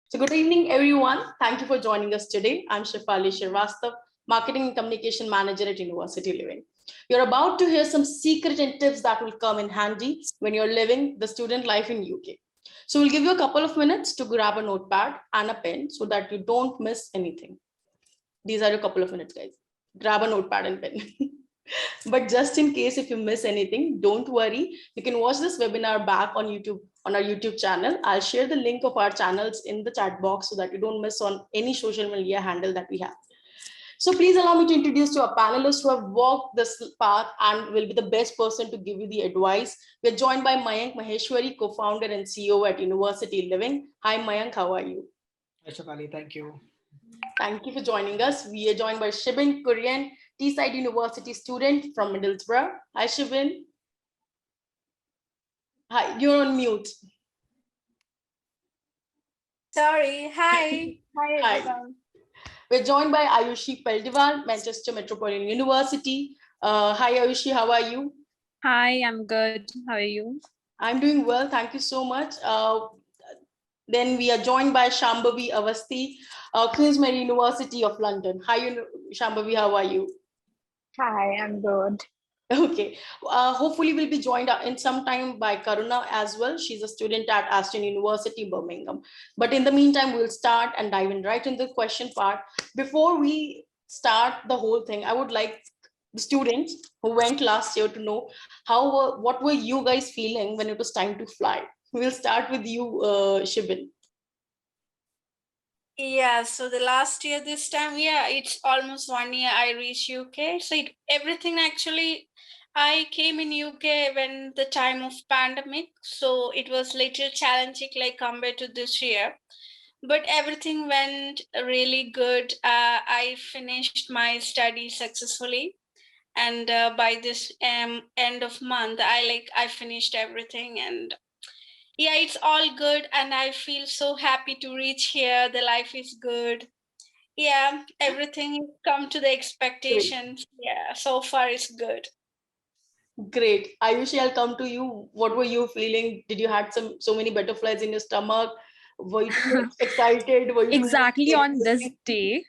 So good evening, everyone. Thank you for joining us today. I'm Shefali Shrivastava, Marketing and Communication Manager at University Living. You're about to hear some secret and tips that will come in handy when you're living the student life in UK. So we'll give you a couple of minutes to grab a notepad and a pen so that you don't miss anything. These are a couple of minutes, guys. Grab a notepad and pen. But just in case if you miss anything, don't worry. You can watch this webinar back on YouTube, on our YouTube channel. I'll share the link of our channels in the chat box so that you don't miss on any social media handle that we have. So please allow me to introduce to our panelists who have walked this path and will be the best person to give you the advice. We're joined by Mayank Maheshwari, co-founder and CEO at University Living. Hi, Mayank, how are you? Hi, Shefali, thank you. Thank you for joining us. We are joined by Shibin Korean, Teesside University student from Middlesbrough. Hi, Shibin. Hi, you're on mute. Sorry. Hi. Hi, Hi. everyone. We're joined by Ayushi Peldival, Manchester Metropolitan University. Hi, Ayushi, how are you? Hi, I'm good. How are you? I'm doing well. Thank you so much. Then we are joined by Shambhavi Avasti, Queen's Mary University of London. Hi, Shambhavi, how are you? Hi, I'm good. Okay. Hopefully we'll be joined in some time by Karuna as well. She's a student at Aston University, Birmingham. But in the meantime, we'll start and dive in right in the question part. Before we start the whole thing, I would like the students who went last year to know what were you guys feeling when it was time to fly? We'll start with you, Shibin. Yeah, so the last year, this time, yeah, it's almost 1 year I reached UK. So everything actually, I came in UK when the time of pandemic. So it was little challenging like compared to this year. But everything went really good. I finished my study successfully. And by this end of month, I finished everything, and yeah, it's all good, and I feel so happy to reach here. The life is good. Yeah, everything come to the expectations. Yeah, so far it's good. Great. Ayushi, I'll come to you. What were you feeling? Did you had so many butterflies in your stomach? Were you too excited? Were you Exactly on this day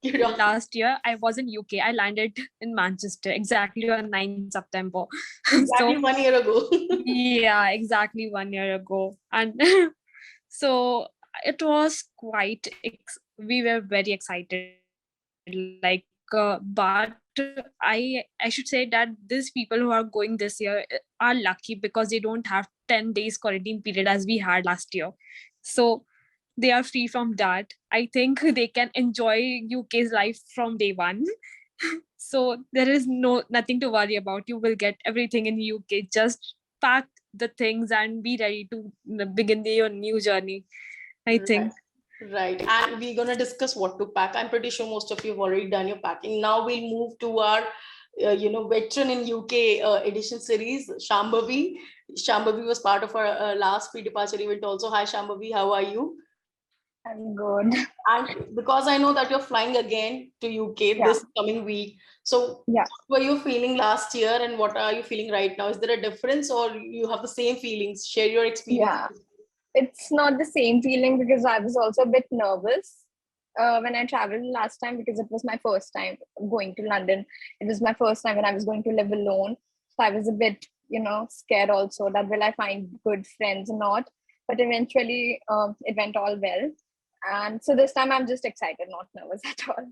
know? last year, I was in UK. I landed in Manchester exactly on 9th September. Exactly So 1 year ago. yeah, exactly 1 year ago. And so it was we were very excited. But I should say that these people who are going this year are lucky because they don't have 10 days quarantine period as we had last year. So they are free from that. I think they can enjoy UK's life from day one. So there is nothing to worry about. You will get everything in UK. Just pack the things and be ready to begin your new journey, I think. Right. And we're going to discuss what to pack. I'm pretty sure most of you have already done your packing. Now we'll move to our, veteran in UK edition series, Shambhavi. Shambhavi was part of our last pre-departure event also. Hi, Shambhavi. How are you? I'm good. And because I know that you're flying again to UK this coming week, so Yeah. what were you feeling last year and what are you feeling right now? Is there a difference or you have the same feelings? Share your experience. Yeah, it's not the same feeling because I was also a bit nervous when I traveled last time because it was my first time going to London. It was my first time when I was going to live alone. So I was a bit, scared also that will I find good friends or not. But eventually it went all well. And so this time I'm just excited, not nervous at all.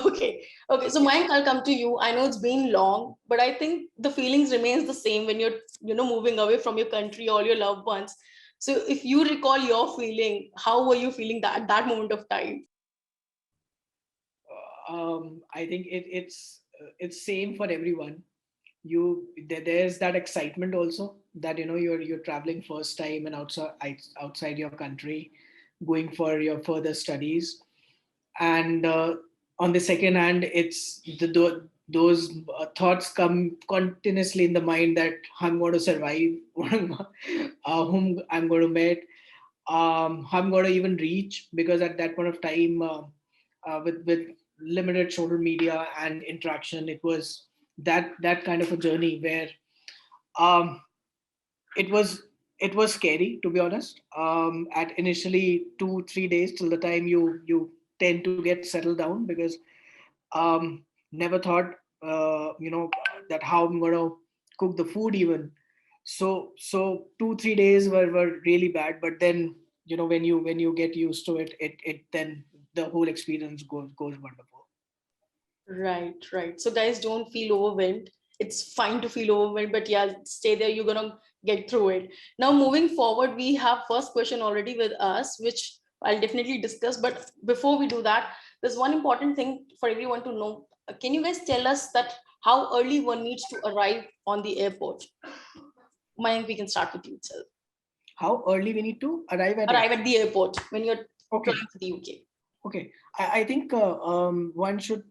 Okay. So Mayank, I'll come to you. I know it's been long, but I think the feelings remains the same when you're, moving away from your country, all your loved ones. So if you recall your feeling, how were you feeling at that moment of time? I think it's same for everyone. There's that excitement also that you're traveling first time and outside your country, going for your further studies, and on the second hand, it's those thoughts come continuously in the mind that I'm going to survive, whom I'm going to meet, how I'm going to even reach, because at that point of time, with limited social media and interaction, it was that kind of a journey where um, it was it was scary, to be honest. At initially 2-3 days till the time you tend to get settled down, because never thought that how I'm gonna cook the food even. So 2-3 days were really bad, but then when you get used to it, it then the whole experience goes wonderful. Right, right. So guys, don't feel overwhelmed. It's fine to feel overwhelmed, but yeah, stay there. You're gonna get through it. Now, moving forward, we have first question already with us, which I'll definitely discuss. But before we do that, there's one important thing for everyone to know. Can you guys tell us that how early one needs to arrive on the airport? Mayank, we can start with you itself. How early we need to arrive at Arrive it? at the airport when you're Okay. flying to the UK. Okay, I think one should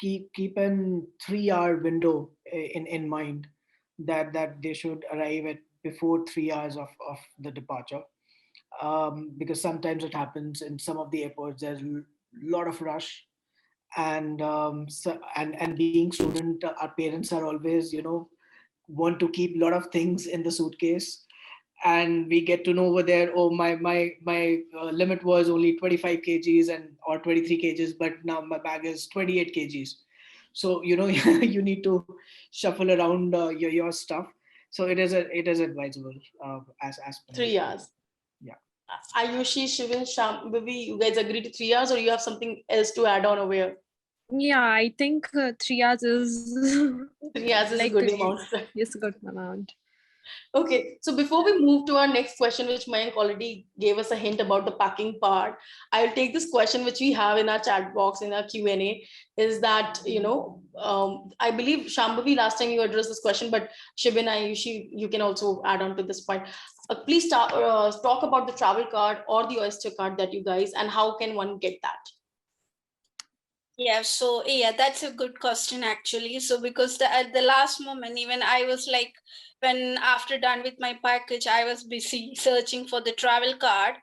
keep an 3 hour window in mind, that they should arrive at before 3 hours of the departure, because sometimes it happens in some of the airports there's a lot of rush, and and being student, our parents are always want to keep a lot of things in the suitcase, and we get to know over there, oh, my limit was only 25 kgs and or 23 kgs, but now my bag is 28 kgs. So you need to shuffle around your stuff. So it is advisable, as per me. 3 hours. Yeah. Ayushi, Shivin, Shambhavi, you guys agree to 3 hours, or you have something else to add on over here? Yeah, I think 3 hours is 3 hours is a like good amount. yes, good amount. Okay, so before we move to our next question, which Mayank already gave us a hint about the packing part, I'll take this question which we have in our chat box in our Q&A. Is that, I believe Shambhavi, last time you addressed this question, but Shibin, Ayushi, you can also add on to this point. Please talk about the travel card or the Oyster card that you guys, and how can one get that? Yeah, so yeah, that's a good question actually. So because at the last moment, even I was like, when after done with my package, I was busy searching for the travel card.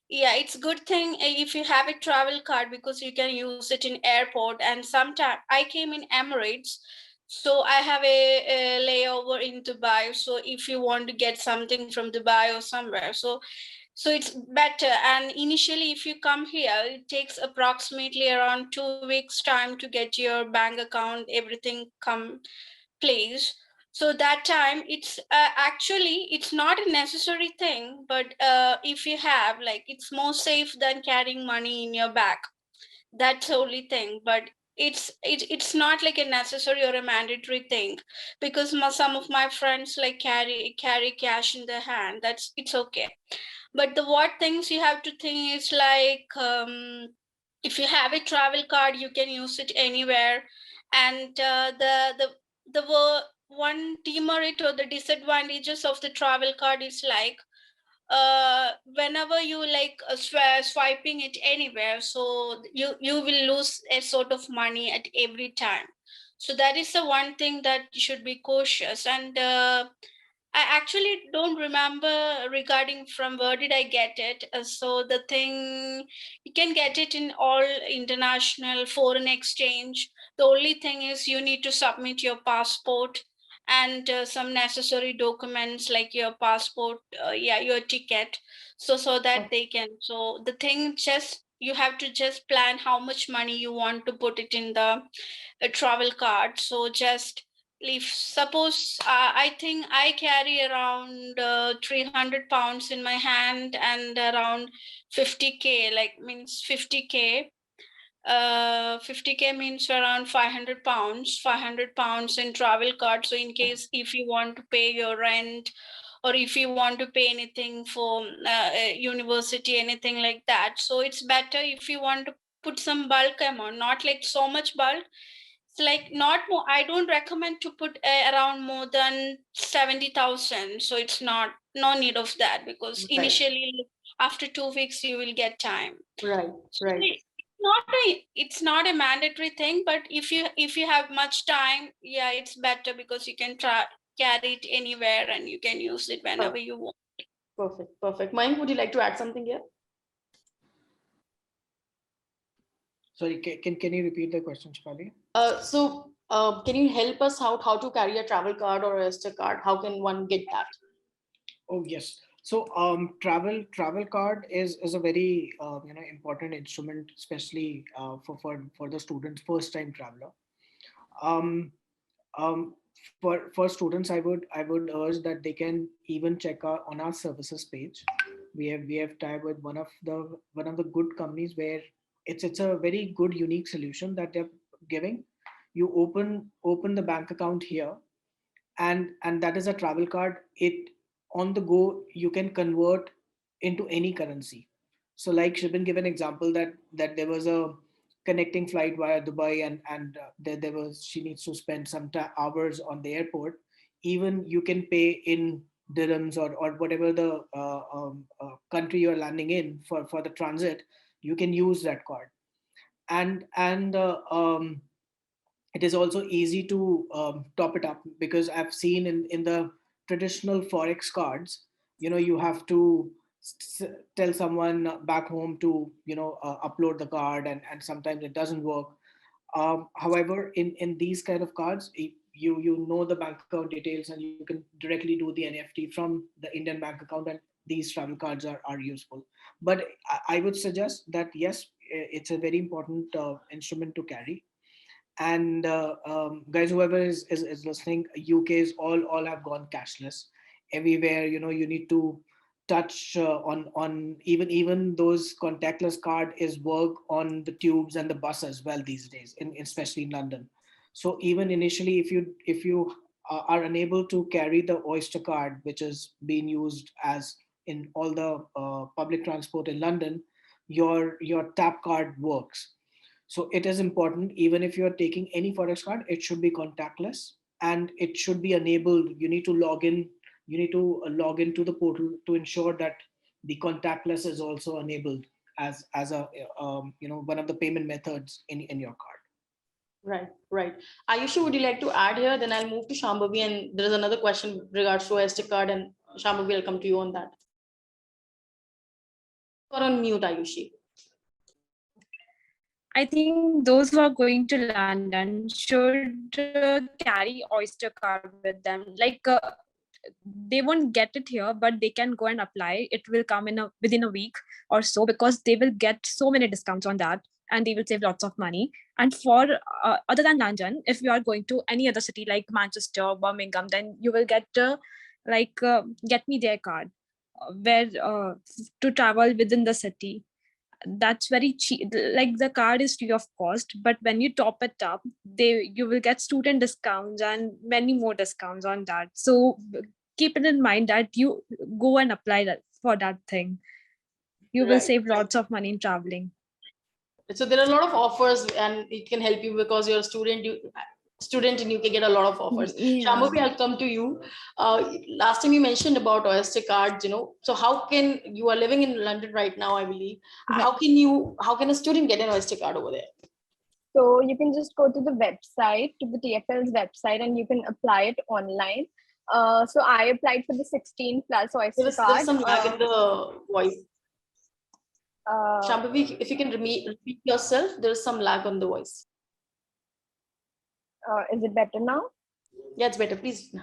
Yeah, it's good thing if you have a travel card, because you can use it in airport. And sometime I came in Emirates, so I have a layover in Dubai. So if you want to get something from Dubai or somewhere, so it's better. And initially if you come here, it takes approximately around 2 weeks time to get your bank account, everything come place. So that time it's actually it's not a necessary thing, but if you have, like, it's more safe than carrying money in your bag. That's the only thing. But it's not like a necessary or a mandatory thing, because some of my friends like carry cash in their hand. It's okay. But the what things you have to think is like, if you have a travel card, you can use it anywhere. And one demerit or the disadvantages of the travel card is like, whenever you like swiping it anywhere, so you will lose a sort of money at every time. So that is the one thing that you should be cautious. And I actually don't remember regarding from where did I get it. So the thing, you can get it in all international foreign exchange. The only thing is you need to submit your passport and some necessary documents like your passport, your ticket, so that they can. So the thing, just you have to just plan how much money you want to put it in the travel card. So just if suppose I think I carry around 300 pounds in my hand and around 50k, like means 50k. 50k means around 500 pounds in travel card. So in case if you want to pay your rent, or if you want to pay anything for university, anything like that, so it's better if you want to put some bulk amount, not like so much bulk. It's like not more. I don't recommend to put around more than 70,000. So it's not no need of that, because Right. initially after 2 weeks you will get time. Right, right. It's not a mandatory thing, but if you have much time, yeah, it's better, because you can carry it anywhere and you can use it whenever you want. Perfect, perfect. Mayank, would you like to add something here? Sorry, can you repeat the question, Shikali? Can you help us how to carry a travel card or a Oyster card? How can one get that? Oh yes. So travel card is a very important instrument, especially for the student, first time traveler. Um, for students, I would urge that they can even check out on our services page. We have tied with one of the good companies where it's a very good unique solution that they're giving. You open the bank account here, and that is a travel card. It on the go you can convert into any currency. So like Shibin give an example that there was a connecting flight via Dubai, and there was, she needs to spend some hours on the airport. Even you can pay in dirhams or whatever the country you're landing in for the transit. You can use that card, and it is also easy to top it up, because I've seen in the traditional forex cards, you have to tell someone back home to upload the card, and sometimes it doesn't work. However, in these kind of cards, you know the bank account details, and you can directly do the NFT from the Indian bank account, and these travel cards are useful. But I would suggest that yes, it's a very important instrument to carry. And guys, whoever is listening, UK's all have gone cashless everywhere. You need to touch on even those contactless card is work on the tubes and the bus as well these days, especially in London. So even initially, if you are unable to carry the Oyster card, which is being used as in all the public transport in London, your tap card works. So it is important, even if you're taking any forex card, it should be contactless, and it should be enabled. You need to log in. You need to log into the portal to ensure that the contactless is also enabled as a one of the payment methods in your card. Right, right. Ayushi, would you like to add here? Then I'll move to Shambhavi, and there is another question with regards to Oyster card, and Shambhavi, I'll come to you on that. Or on mute, Ayushi. I think those who are going to London should carry Oyster card with them. Like they won't get it here, but they can go and apply. It will come within a week or so, because they will get so many discounts on that, and they will save lots of money. And for other than London, if you are going to any other city like Manchester, Birmingham, then you will get get me there card, where to travel within the city. That's very cheap. Like the card is free of cost, but when you top it up, you will get student discounts and many more discounts on that. So keep it in mind that you go and apply that for that thing. You will Right. save lots of money in traveling. So there are a lot of offers, and it can help you because you're a student. Student and you can get a lot of offers. Yeah. Shambhavi, I'll come to you. Last time you mentioned about Oyster cards, so how can, you are living in London right now, I believe. Right. How can a student get an Oyster card over there? So you can just go to the website, to the TFL's website, and you can apply it online. So I applied for the 16 plus Oyster There's card. some lag in the voice. Uh, Shambhavi, if you can repeat yourself, there's some lag on the voice. is it better now? Yeah, it's better, please.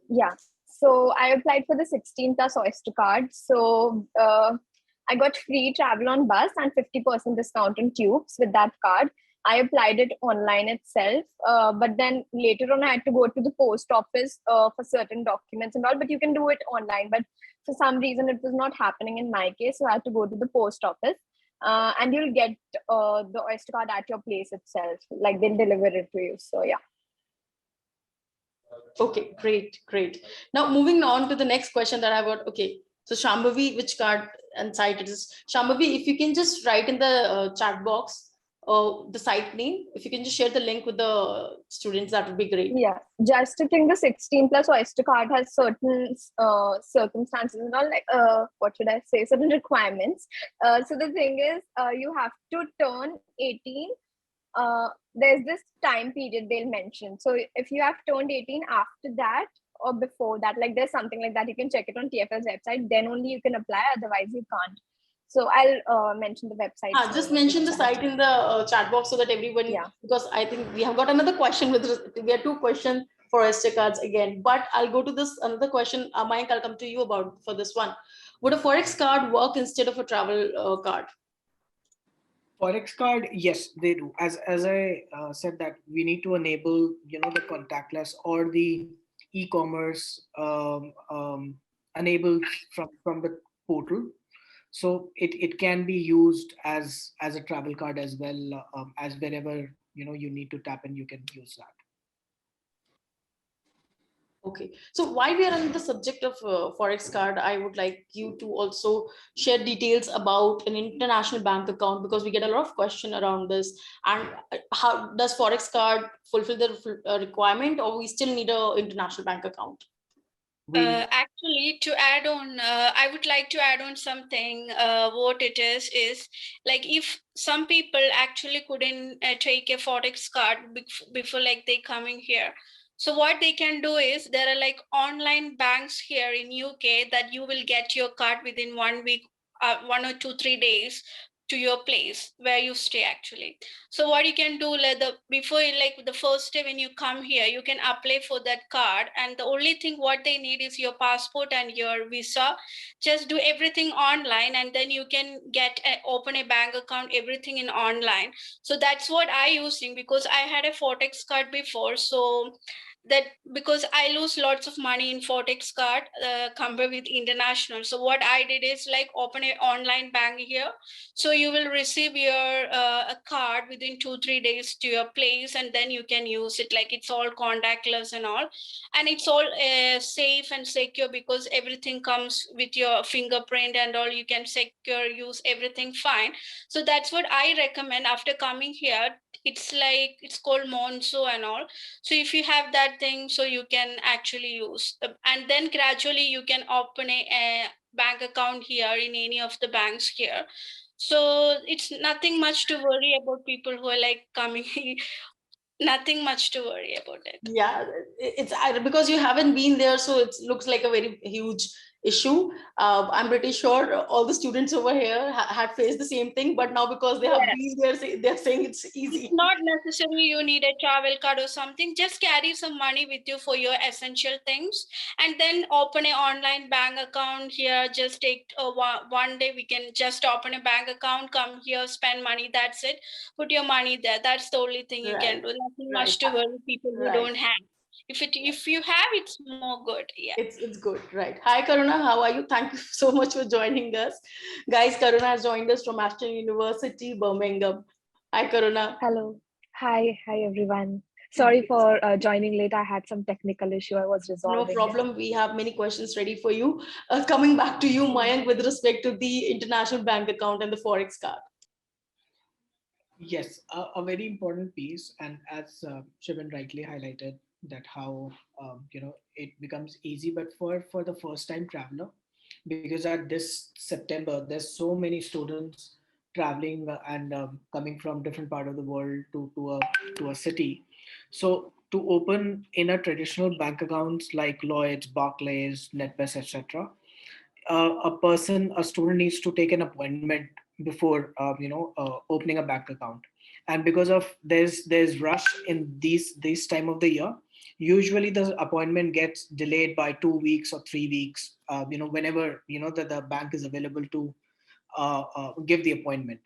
Yeah. So I applied for the 16 plus Oyster card. So I got free travel on bus and 50% discount on tubes with that card. I applied it online itself, but then later on I had to go to the post office for certain documents and all, but you can do it online. But for some reason, it was not happening in my case. So I had to go to the post office, and you'll get the Oyster card at your place itself. Like they'll deliver it to you. So yeah. Okay, great. Now moving on to the next question that I got. Okay, so Shambhavi, which card and site it is? Shambhavi, if you can just write in the chat box the site name, if you can just share the link with the students, that would be great. Yeah, just to think the 16 plus Oyster card has certain circumstances and all, like what should I say, certain requirements. So the thing is, you have to turn 18. There's this time period they'll mention. So if you have turned 18 after that or before that, like there's something like that, you can check it on TFL's website, then only you can apply, otherwise you can't. So I'll mention the website. Just mention the site in the chat box so that everyone, Yeah. because I think we have got another question we have two questions for Oyster Cards again. But I'll go to this another question. Mayank, I'll come to you about for this one. Would a Forex card work instead of a travel card? Forex card, yes, they do. As I said that we need to enable, the contactless or the e-commerce enabled from the portal. So it can be used as a travel card as well, as wherever you need to tap in, you can use that. Okay, so while we are on the subject of Forex card, I would like you to also share details about an international bank account, because we get a lot of question around this. And how does Forex card fulfill the requirement, or we still need an international bank account? Actually, to add on, I would like to add on something. What it is like if some people actually couldn't take a Forex card before like they coming here. So what they can do is there are like online banks here in UK that you will get your card within 1 week, 1 or 2, 3 days to your place where you stay actually. So what you can do like before like the first day when you come here, you can apply for that card, and the only thing what they need is your passport and your visa. Just do everything online, and then you can open a bank account, everything in online. So that's what I using, because I had a Forex card before. So that because I lose lots of money in Forex card compared with international. So what I did is like open an online bank here. So you will receive your a card within 2-3 days to your place, and then you can use it. Like it's all contactless and all, and it's all safe and secure because everything comes with your fingerprint and all. You can secure use everything fine. So that's what I recommend after coming here. It's called Monzo and all. So if you have that thing, so you can actually use, and then gradually you can open a bank account here in any of the banks here. So it's nothing much to worry about, people who are like coming. Nothing much to worry about it. Yeah, it's because you haven't been there, so it looks like a very huge issue. I'm pretty sure all the students over here had faced the same thing, but now because they have been there, they're saying it's easy. It's not necessary you need a travel card or something. Just carry some money with you for your essential things, and then open an online bank account here. Just take one day. We can just open a bank account, come here, spend money. That's it. Put your money there. That's the only thing you can do. Nothing much to worry, people who don't have. If you have, it's more good. Yeah, it's good, right? Hi Karuna, how are you? Thank you so much for joining us, guys. Karuna has joined us from Ashton University, Birmingham. Hi Karuna. Hello. Hi everyone. Sorry for joining late. I had some technical issue I was resolving. No problem. We have many questions ready for you. Coming back to you, Mayank, with respect to the international bank account and the Forex card. Yes, a very important piece, and as Shivan rightly highlighted, that how it becomes easy, but for the first time traveler, because at this September there's so many students traveling and coming from different part of the world to a city. So to open in a traditional bank accounts like Lloyd's, Barclays, NetBest, etc., a student needs to take an appointment before opening a bank account. And because of there's rush in this time of the year, usually the appointment gets delayed by 2 weeks or 3 weeks, whenever the bank is available to give the appointment.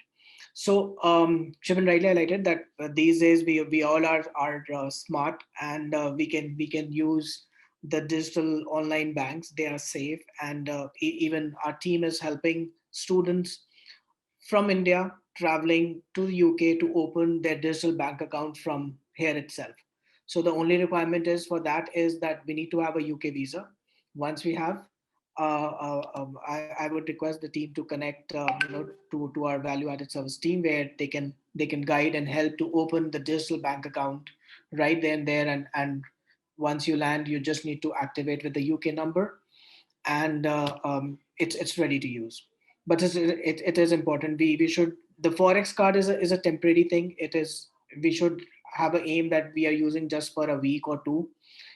So Shivan rightly highlighted that these days we all are smart, and we can use the digital online banks. They are safe, and even our team is helping students from India traveling to the UK to open their digital bank account from here itself. So the only requirement is for that is that we need to have a UK visa. Once we have, I would request the team to connect, to our value-added service team, where they can guide and help to open the digital bank account right there and there. And once you land, you just need to activate with the UK number, and it's ready to use. But it is important. We should, the Forex card is a temporary thing. We should have an aim that we are using just for a week or two,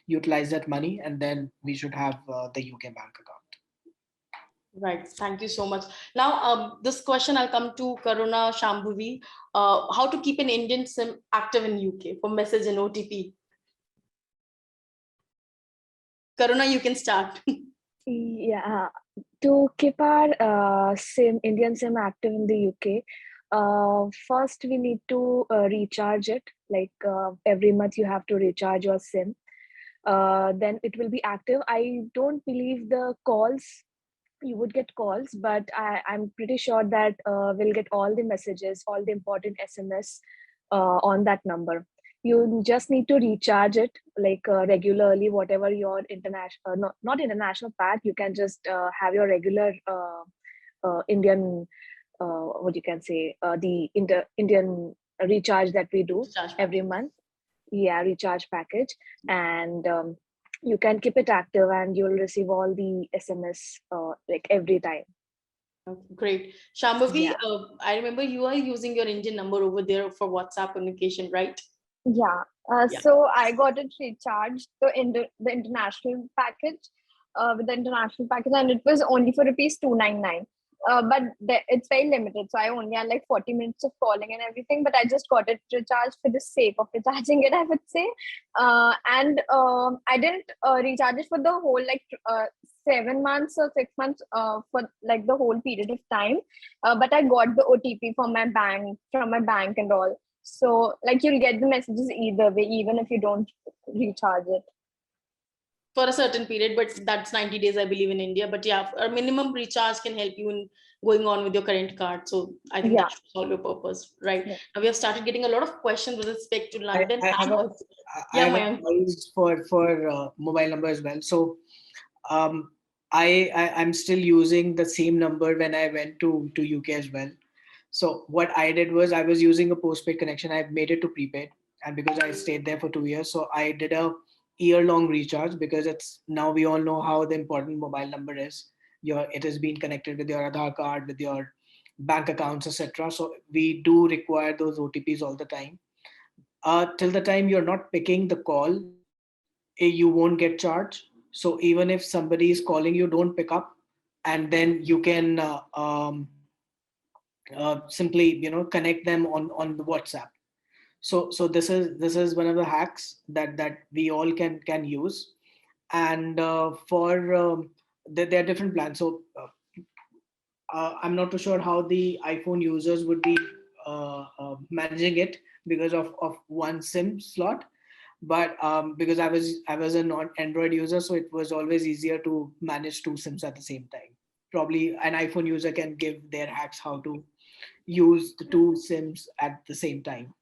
utilize that money, and then we should have the UK bank account. Right. Thank you so much. Now, this question I'll come to Karuna Shambhuvi. How to keep an Indian SIM active in UK for message and OTP? Karuna, you can start. Yeah, to keep our Indian SIM active in the UK, first we need to recharge it. Like every month you have to recharge your SIM. Then it will be active. I don't believe the calls, you would get calls, but I'm pretty sure that we'll get all the messages, all the important SMS on that number. You just need to recharge it like regularly, whatever your international, not international pack, you can just have your regular Indian, what you can say, the Indian recharge that we do every month. Yeah, recharge package. And you can keep it active and you'll receive all the SMS like every time. Great. Shambhavi, Yeah. I remember you are using your Indian number over there for WhatsApp communication, right? Yeah. Yeah. So I got it recharged the international package with the international package, and it was only for rupees 299. But it's very limited, so I only had like 40 minutes of calling and everything. But I just got it recharged for the sake of recharging it, I would say. And I didn't recharge it for the whole 7 months or 6 months for like the whole period of time. But I got the OTP from my bank and all. So like you'll get the messages either way, even if you don't recharge it. For a certain period, but that's 90 days, I believe, in India. But yeah, a minimum recharge can help you in going on with your current card. So I think that should solve your purpose, right? Yeah. Now we have started getting a lot of questions with respect to London. I have a choice for mobile number as well. So I'm still using the same number when I went to UK as well. So what I did was I was using a postpaid connection. I made it to prepaid, and because I stayed there for 2 years, so I did a year-long recharge, because it's now we all know how the important mobile number is. It has been connected with your Aadhaar card, with your bank accounts, etc. So we do require those OTPs all the time. Till the time you're not picking the call, you won't get charged. So even if somebody is calling you, don't pick up, and then you can simply connect them on the WhatsApp. So this is one of the hacks that we all can use. And for there are different plans. So I'm not too sure how the iPhone users would be managing it because of one SIM slot. But because I was an Android user, so it was always easier to manage two SIMs at the same time. Probably an iPhone user can give their hacks how to use the two SIMs at the same time.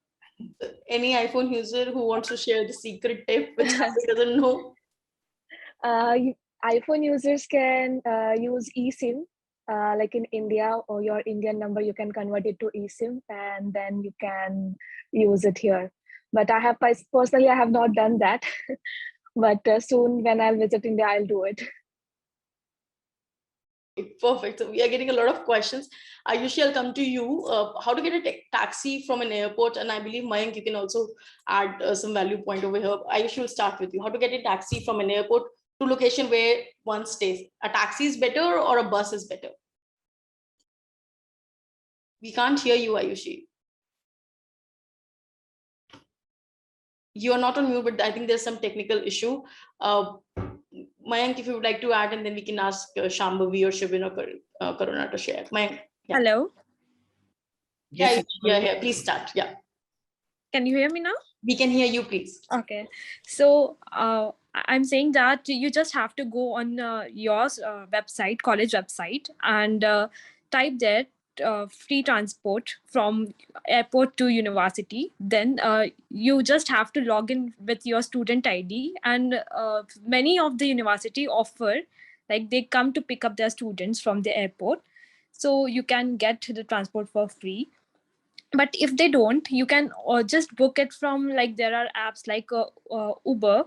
Any iPhone user who wants to share the secret tip which Harry doesn't know? iPhone users can use eSIM. Like in India, or your Indian number, you can convert it to eSIM and then you can use it here. But personally, I have not done that. But soon when I'll visit India, I'll do it. Perfect. So we are getting a lot of questions. Ayushi, I'll come to you. How to get a taxi from an airport? And I believe, Mayank, you can also add some value point over here. Ayushi, will start with you. How to get a taxi from an airport to location where one stays? A taxi is better or a bus is better? We can't hear you, Ayushi. You are not on mute, but I think there's some technical issue. Mayank, if you would like to add, and then we can ask Shambhavi or Shibin or Karuna to share. Mayank. Yeah. Hello. Yes. Yeah. Please start. Yeah. Can you hear me now? We can hear you, please. Okay. So I'm saying that you just have to go on your website, college website, and type there free transport from airport to university. Then you just have to log in with your student ID, and many of the university offer, like they come to pick up their students from the airport, so you can get the transport for free. But if they don't, you can just book it from, like there are apps like Uber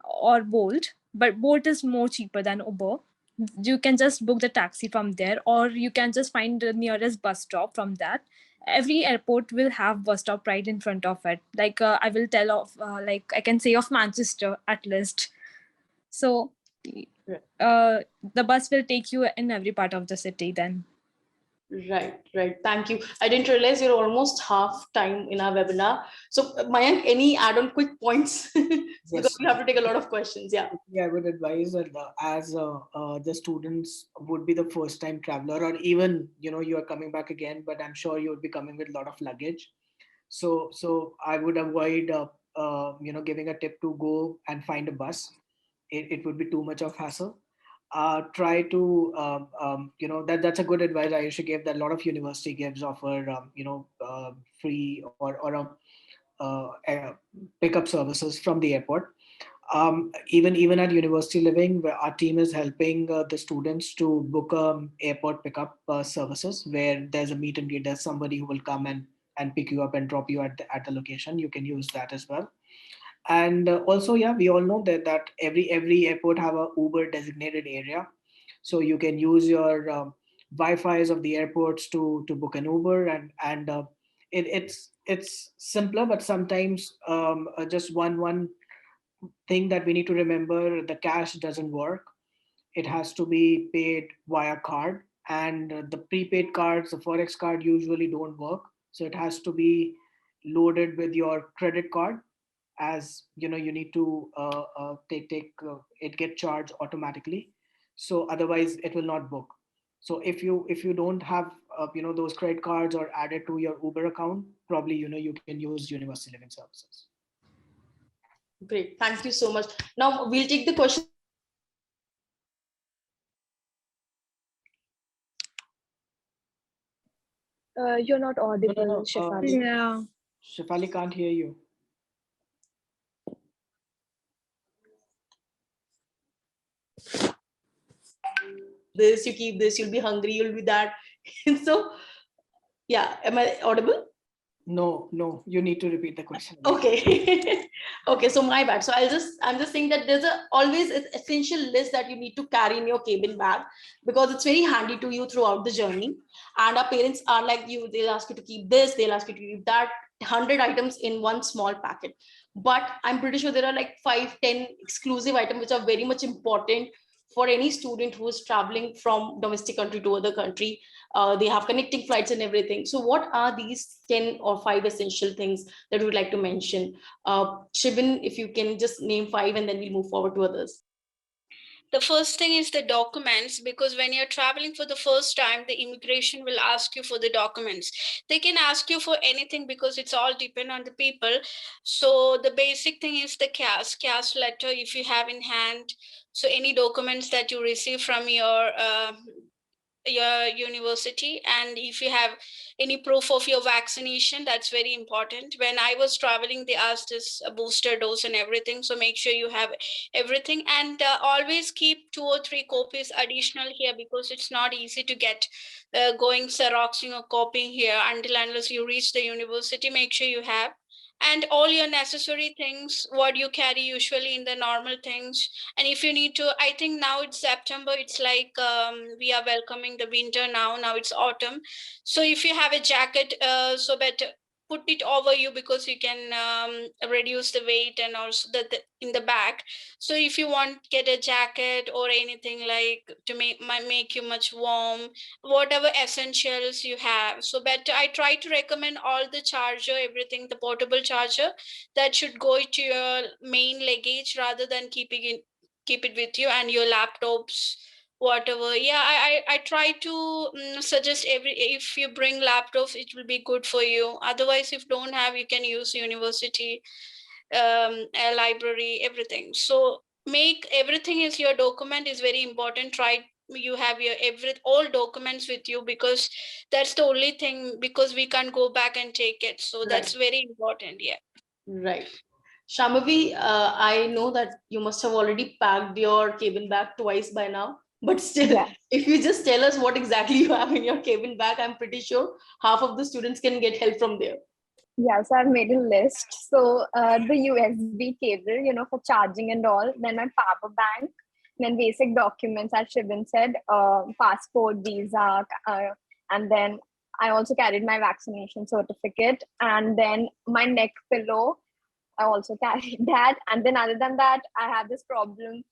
or Bolt, but Bolt is more cheaper than Uber. You can just book the taxi from there, or you can just find the nearest bus stop from that. Every airport will have bus stop right in front of it. Like I will tell of like I can say of Manchester at least. So the bus will take you in every part of the city then. Right, right. Thank you. I didn't realize you're almost half time in our webinar. So, Mayank, any add-on quick points? Because Yes. we have to take a lot of questions. Yeah. Yeah, I would advise that as the students would be the first time traveler, or even, you are coming back again, but I'm sure you would be coming with a lot of luggage. So I would avoid, giving a tip to go and find a bus. It would be too much of hassle. Try to, that's a good advice Ayesha gave, that a lot of university gives offer, free or pickup services from the airport. Even at university living, where our team is helping the students to book airport pickup services, where there's a meet and greet, there's somebody who will come and pick you up and drop you at the location. You can use that as well. And also, yeah, we all know that every airport have a Uber designated area, so you can use your Wi-Fi's of the airports to book an Uber, and it's simpler, but sometimes just one thing that we need to remember: the cash doesn't work. It has to be paid via card, and the prepaid cards, the forex card, usually don't work. So it has to be loaded with your credit card, as you need to take it get charged automatically. So otherwise it will not book. So if you don't have those credit cards or added to your Uber account, probably you can use university living services. Great. Thank you so much. Now we'll take the question. You're not audible, No. Shefali. Yeah. Shefali can't hear you. This, you keep this, you'll be hungry, you'll be that. So, yeah, am I audible? No, you need to repeat the question. Okay. Okay, so my bad. So I'm just saying that there's always an essential list that you need to carry in your cabin bag, because it's very handy to you throughout the journey. And our parents are like you, they'll ask you to keep this, they'll ask you to keep that, 100 items in one small packet. But I'm pretty sure there are like 5, 10 exclusive items which are very much important for any student who is traveling from domestic country to other country. They have connecting flights and everything. So what are these 10 or 5 essential things that we would like to mention? Shibin, if you can just name 5 and then we'll move forward to others. The first thing is the documents, because when you're traveling for the first time, the immigration will ask you for the documents. They can ask you for anything because it's all depend on the people. So the basic thing is the cash letter if you have in hand. So any documents that you receive from your university, and if you have any proof of your vaccination, that's very important. When I was traveling, they asked us a booster dose and everything, so make sure you have everything. And always keep 2 or 3 copies additional here, because it's not easy to get going xeroxing or copying here until unless you reach the university. Make sure you have, and all your necessary things what you carry usually in the normal things. And if you need to, I think now it's September, it's like we are welcoming the winter now it's autumn. So if you have a jacket, so better put it over you, because you can reduce the weight, and also the in the back. So if you want get a jacket or anything like to make you much warm, whatever essentials you have, so better I try to recommend all the charger, everything, the portable charger, that should go to your main luggage rather than keep it with you, and your laptops, whatever. Yeah, I try to suggest every, if you bring laptops, it will be good for you. Otherwise, if don't have, you can use university, a library, everything. So make everything is your document is very important. Try you have your all documents with you, because that's the only thing, because we can't go back and take it. So that's very important. Yeah. Right. Shambhavi, I know that you must have already packed your cabin bag twice by now, but still, Yeah. if you just tell us what exactly you have in your cabin bag, I'm pretty sure half of the students can get help from there. Yeah, so I've made a list. So the USB cable, for charging and all, then my power bank, then basic documents, as Shibin said, passport, visa, and then I also carried my vaccination certificate, and then my neck pillow, I also carried that. And then other than that, I have this problem.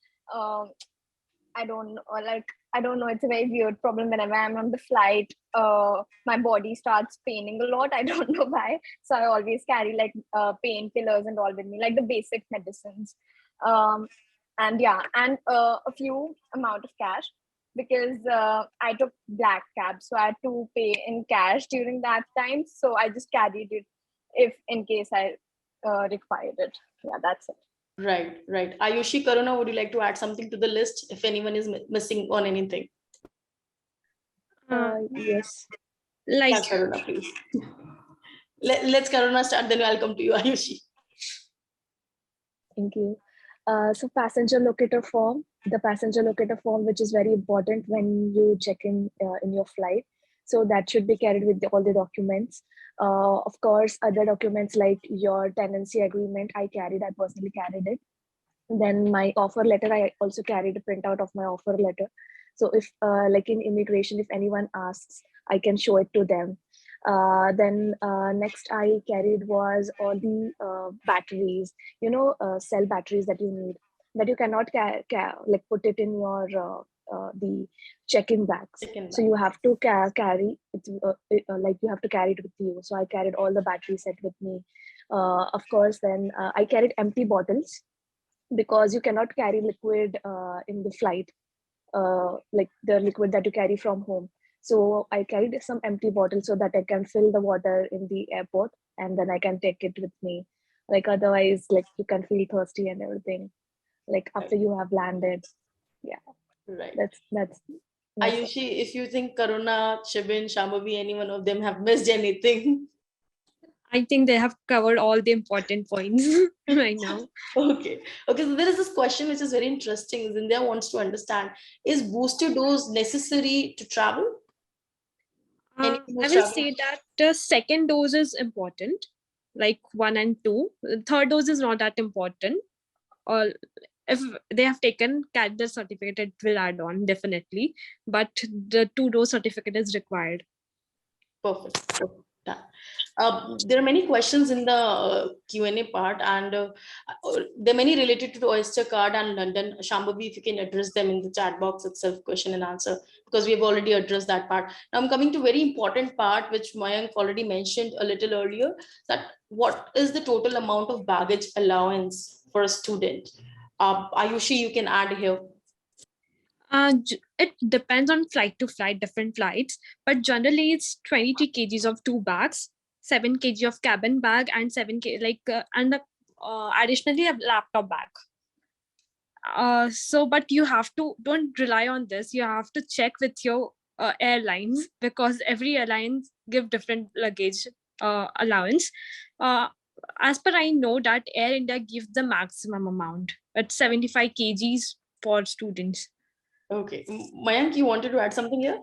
I don't know, like I don't know, it's a very weird problem. Whenever I'm on the flight, my body starts paining a lot. I don't know why. So I always carry like painkillers and all with me, like the basic medicines. Um, and yeah, and a few amount of cash because I took black cab, so I had to pay in cash during that time. So I just carried it if in case I required it. Yeah, that's it. Right, right. Ayushi, Karuna, would you like to add something to the list if anyone is missing on anything? Yes. Yeah, Like, Karuna, please. Let's Karuna start, then I'll come to you, Ayushi. Thank you. So passenger locator form, the passenger locator form, which is very important when you check in your flight. So that should be carried with all the documents. Of course, other documents like your tenancy agreement, I personally carried it. Then my offer letter, I also carried a printout of my offer letter. So if like in immigration, if anyone asks, I can show it to them. Then next I carried was all the batteries, cell batteries that you need, that you cannot like put it in your the check-in bags. Check-in So bag. you have to carry it, like you have to carry it with you. So I carried all the battery set with me. Of course, then I carried empty bottles because you cannot carry liquid in the flight, like the liquid that you carry from home. So I carried some empty bottles so that I can fill the water in the airport and then I can take it with me. Like otherwise, like you can feel thirsty and everything. Like after you have landed. Yeah, Right. that's it. Ayushi, if you think Karuna, Shibin, Shambhavi, any one of them have missed anything. I think they have covered all the important points right now. Okay. Okay. So there is this question which is very interesting. Zindia wants to understand: is booster dose necessary to travel? Anyone I who's will traveling? say that the second dose is important, like 1 and 2. The third dose is not that important. Or if they have taken CAT certificate, it will add on definitely. But the 2 dose certificate is required. Perfect. Perfect. Done. There are many questions in the Q&A part, and there are many related to the Oyster Card and London. Shambhavi, if you can address them in the chat box itself, question and answer, because we have already addressed that part. Now I'm coming to a very important part, which Mayank already mentioned a little earlier, that what is the total amount of baggage allowance for a student? Ayushi, you can add here. It depends on flight to flight, different flights, but generally it's 23 kgs of 2 bags, 7 kg of cabin bag, and 7 kg and additionally a laptop bag. So but you have to don't rely on this. You have to check with your airlines, because every airline give different luggage allowance. As per I know that Air India gives the maximum amount at 75 kgs for students. Okay. Mayank, you wanted to add something here?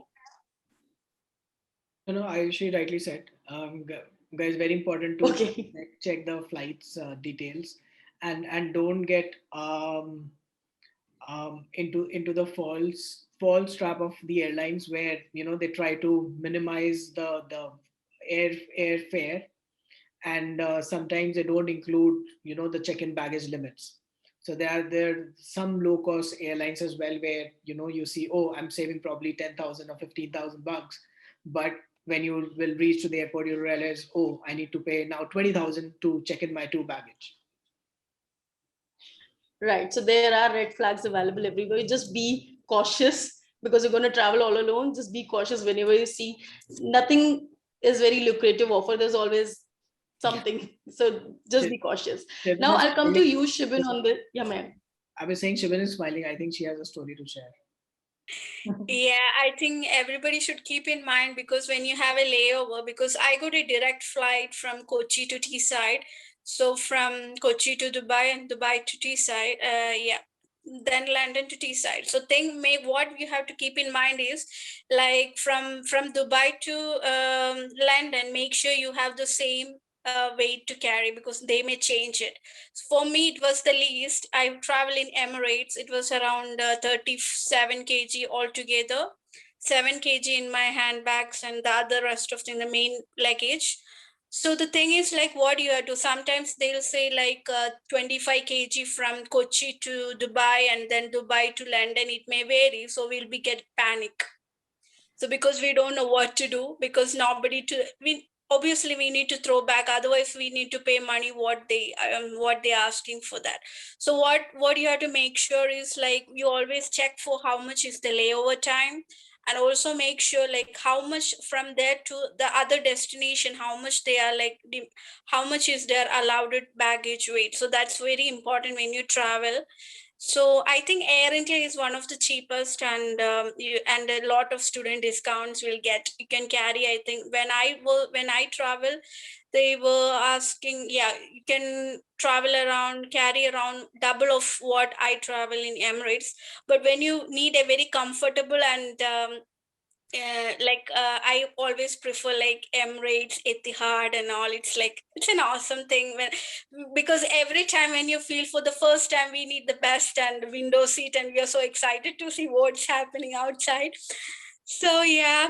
She rightly said. Guys, very important to Okay. check the flights details, and don't get into the false trap of the airlines where they try to minimize the airfare, and sometimes they don't include the check-in baggage limits. So there are some low cost airlines as well where you see, oh, I'm saving probably 10,000 or 15,000 bucks, but when you will reach to the airport you realize, oh, I need to pay now 20,000 to check in my 2 baggage. Right. So there are red flags available everywhere. Just be cautious because you're going to travel all alone. Just be cautious whenever you see nothing is very lucrative offer. There's always something. So just be cautious. Shibin Now is I'll come to smiling. you, Shibin, on the yeah, ma'am. I was saying Shibin is smiling. I think she has a story to share. Yeah, I think everybody should keep in mind, because when you have a layover, because I got a direct flight from Kochi to Teesside. So from Kochi to Dubai and Dubai to Teesside, then London to Teesside. So what you have to keep in mind is, like from Dubai to London, make sure you have the same weight to carry, because they may change it. For me, it was the least. I traveled in Emirates. It was around 37 kg altogether, 7 kg in my handbags and the other rest of in the main luggage. So the thing is, like, what you have to, sometimes they'll say like 25 kg from Kochi to Dubai and then Dubai to London, it may vary. So we'll be get panic. So because we don't know what to do, because nobody to, we obviously we need to throw back, otherwise we need to pay money what they're asking for that. So what you have to make sure is like you always check for how much is the layover time, and also make sure like how much from there to the other destination, how much they are like how much is their allowed baggage weight. So that's very important when you travel. So I think Air India is one of the cheapest, and and a lot of student discounts will get. You can carry. I think when I travel, they were asking, yeah, you can travel around, carry around double of what I travel in Emirates. But when you need a very comfortable and I always prefer like Emirates, Etihad, and all. It's like it's an awesome thing when, because every time when you feel for the first time we need the best and window seat, and we are so excited to see what's happening outside. So yeah.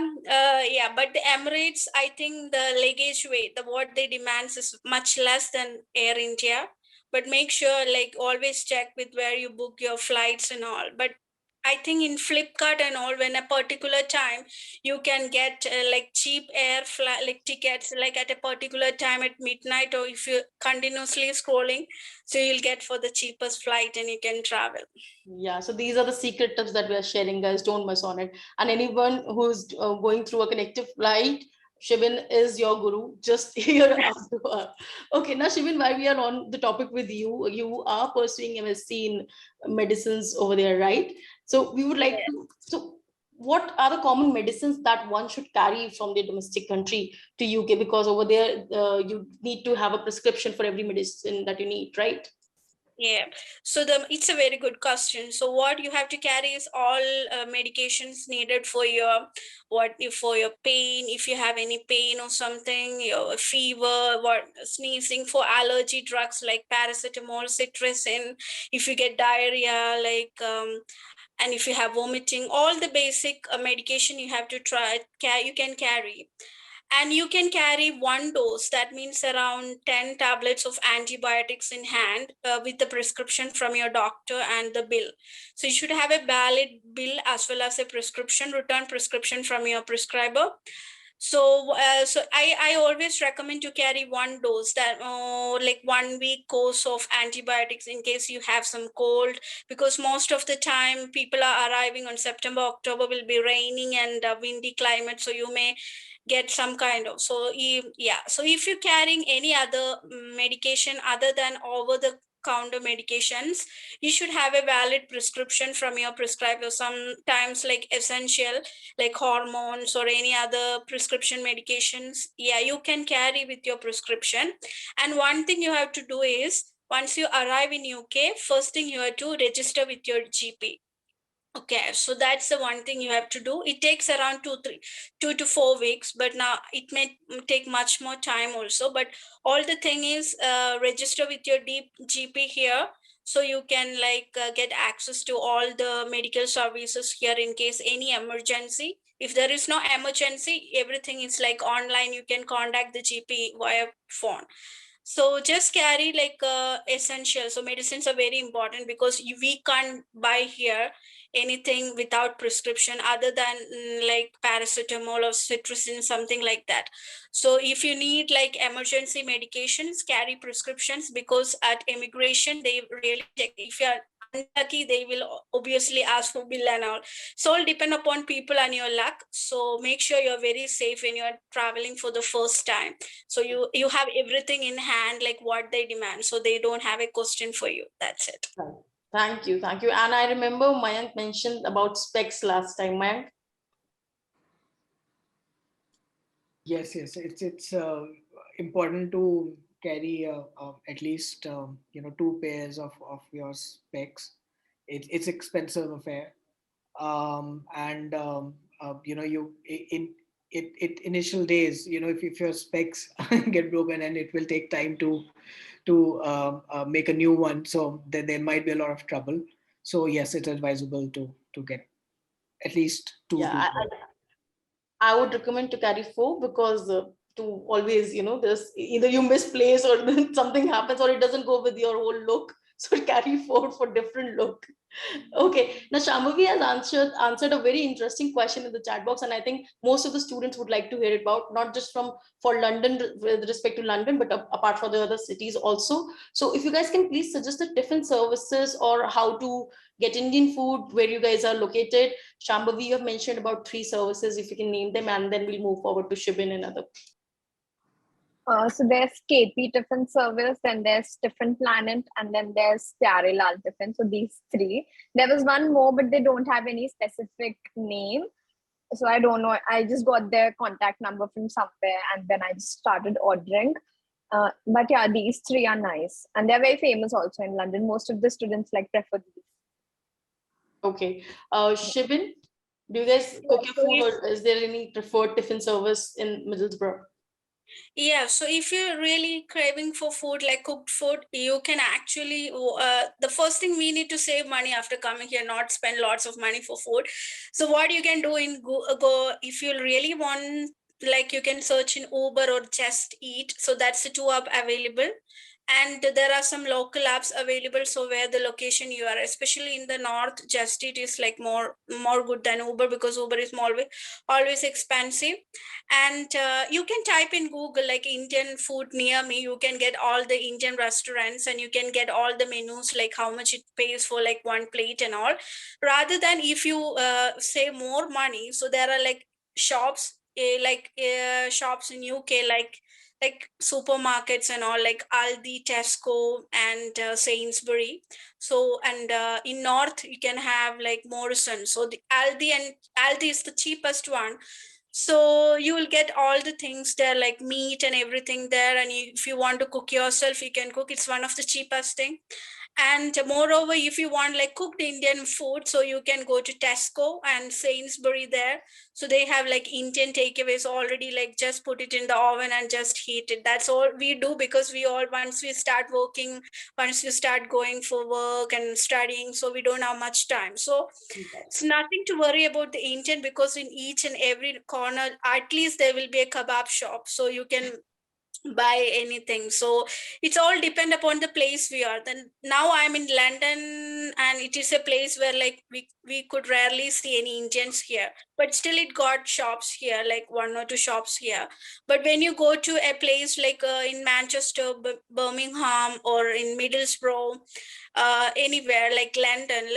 But the Emirates, I think the luggage weight, the what they demands is much less than Air India. But make sure like always check with where you book your flights and all. But I think in Flipkart and all, when a particular time you can get like cheap air flight like tickets like at a particular time at midnight, or if you're continuously scrolling, so you'll get for the cheapest flight and you can travel. Yeah, so these are the secret tips that we are sharing, guys. Don't miss on it. And anyone who's going through a connective flight, Shivin is your guru. Just hear out to her. Okay, now Shivin, while we are on the topic with you, you are pursuing MSc in medicines over there, right? So we would like to. So, what are the common medicines that one should carry from their domestic country to UK? Because over there, you need to have a prescription for every medicine that you need, right? Yeah, so it's a very good question. So what you have to carry is all medications needed for your for your pain, if you have any pain or something, your fever, what sneezing, for allergy drugs like paracetamol, cetirizine, if you get diarrhea, like and if you have vomiting, all the basic medication you have to try you can carry. And you can carry one dose, that means around 10 tablets of antibiotics in hand, with the prescription from your doctor and the bill. So you should have a valid bill as well as a prescription, return prescription from your prescriber. So I always recommend to carry one dose, that like 1 week course of antibiotics in case you have some cold, because most of the time people are arriving on September, October will be raining and windy climate, so you may get some kind of, so if you're carrying any other medication other than over the counter medications, you should have a valid prescription from your prescriber. Sometimes like essential, like hormones or any other prescription medications, yeah, you can carry with your prescription. And one thing you have to do is, once you arrive in UK, first thing you have to register with your GP. Okay, so that's the one thing you have to do. It takes around 2 to 4 weeks, but now it may take much more time also. But all the thing is, register with your GP here, so you can like get access to all the medical services here in case any emergency. If there is no emergency, everything is like online. You can contact the GP via phone. So just carry like essential. So medicines are very important because we can't buy here anything without prescription other than like paracetamol or cetirizine, something like that. So if you need like emergency medications, carry prescriptions, because at immigration they really check. If you are unlucky, they will obviously ask for bill and all. So all depend upon people and your luck. So make sure you're very safe when you're traveling for the first time. So you have everything in hand, like what they demand, so they don't have a question for you. That's it. Right. Thank you. Thank you. And I remember Mayank mentioned about specs last time. Mayank? Yes, it's important to carry at least 2 pairs of your specs. It's expensive affair, and you in it initial days, if your specs get broken, and it will take time to make a new one, so there might be a lot of trouble. So yes, it's advisable to get at least two Yeah, pairs. I would recommend to carry 4 because to always, there's either you misplace or then something happens or it doesn't go with your whole look. So carry forward for different look. Okay, now Shambhavi has answered a very interesting question in the chat box, and I think most of the students would like to hear about, not just for London with respect to London, but apart from the other cities also. So if you guys can please suggest the tiffin services or how to get Indian food where you guys are located. Shambhavi, you have mentioned about 3 services, if you can name them, and then we'll move forward to Shibin and other. So there's KP Tiffin Service, then there's Tiffin Planet, and then there's Pyare Lal Tiffin. So these 3. There was one more, but they don't have any specific name. So I don't know. I just got their contact number from somewhere, and then I just started ordering. But yeah, these 3 are nice, and they're very famous also in London. Most of the students prefer these. Okay, Shibin, do you guys cook your food, or is there any preferred tiffin service in Middlesbrough? Yeah, so if you're really craving for food, like cooked food, you can actually, the first thing we need to save money after coming here, not spend lots of money for food. So what you can do in Go, if you really want, you can search in Uber or Just Eat. So that's the 2 app available. And there are some local apps available. So where the location you are, especially in the north, Just Eat is more good than Uber, because Uber is always expensive. And you can type in Google Indian food near me. You can get all the Indian restaurants, and you can get all the menus, how much it pays for one plate and all. Rather than if you save more money, so there are shops, shops in UK, like supermarkets and all, like Aldi, Tesco, and Sainsbury. So, and in North, you can have Morrison. So the Aldi is the cheapest one. So you will get all the things there, like meat and everything there. And if you want to cook yourself, you can cook. It's one of the cheapest thing. And moreover, if you want cooked Indian food, so you can go to Tesco and Sainsbury there. So they have Indian takeaways already, just put it in the oven and just heat it. That's all we do, because we all, once we start working, once you start going for work and studying, so we don't have much time. So it's nothing to worry about the Indian, because in each and every corner, at least there will be a kebab shop. So you can buy anything. So it's all depend upon the place we are. Then now I'm in London, and it is a place where we could rarely see any Indians here, but still it got shops here, 1 or 2 shops here. But when you go to a place in Manchester, Birmingham, or in Middlesbrough, anywhere like London,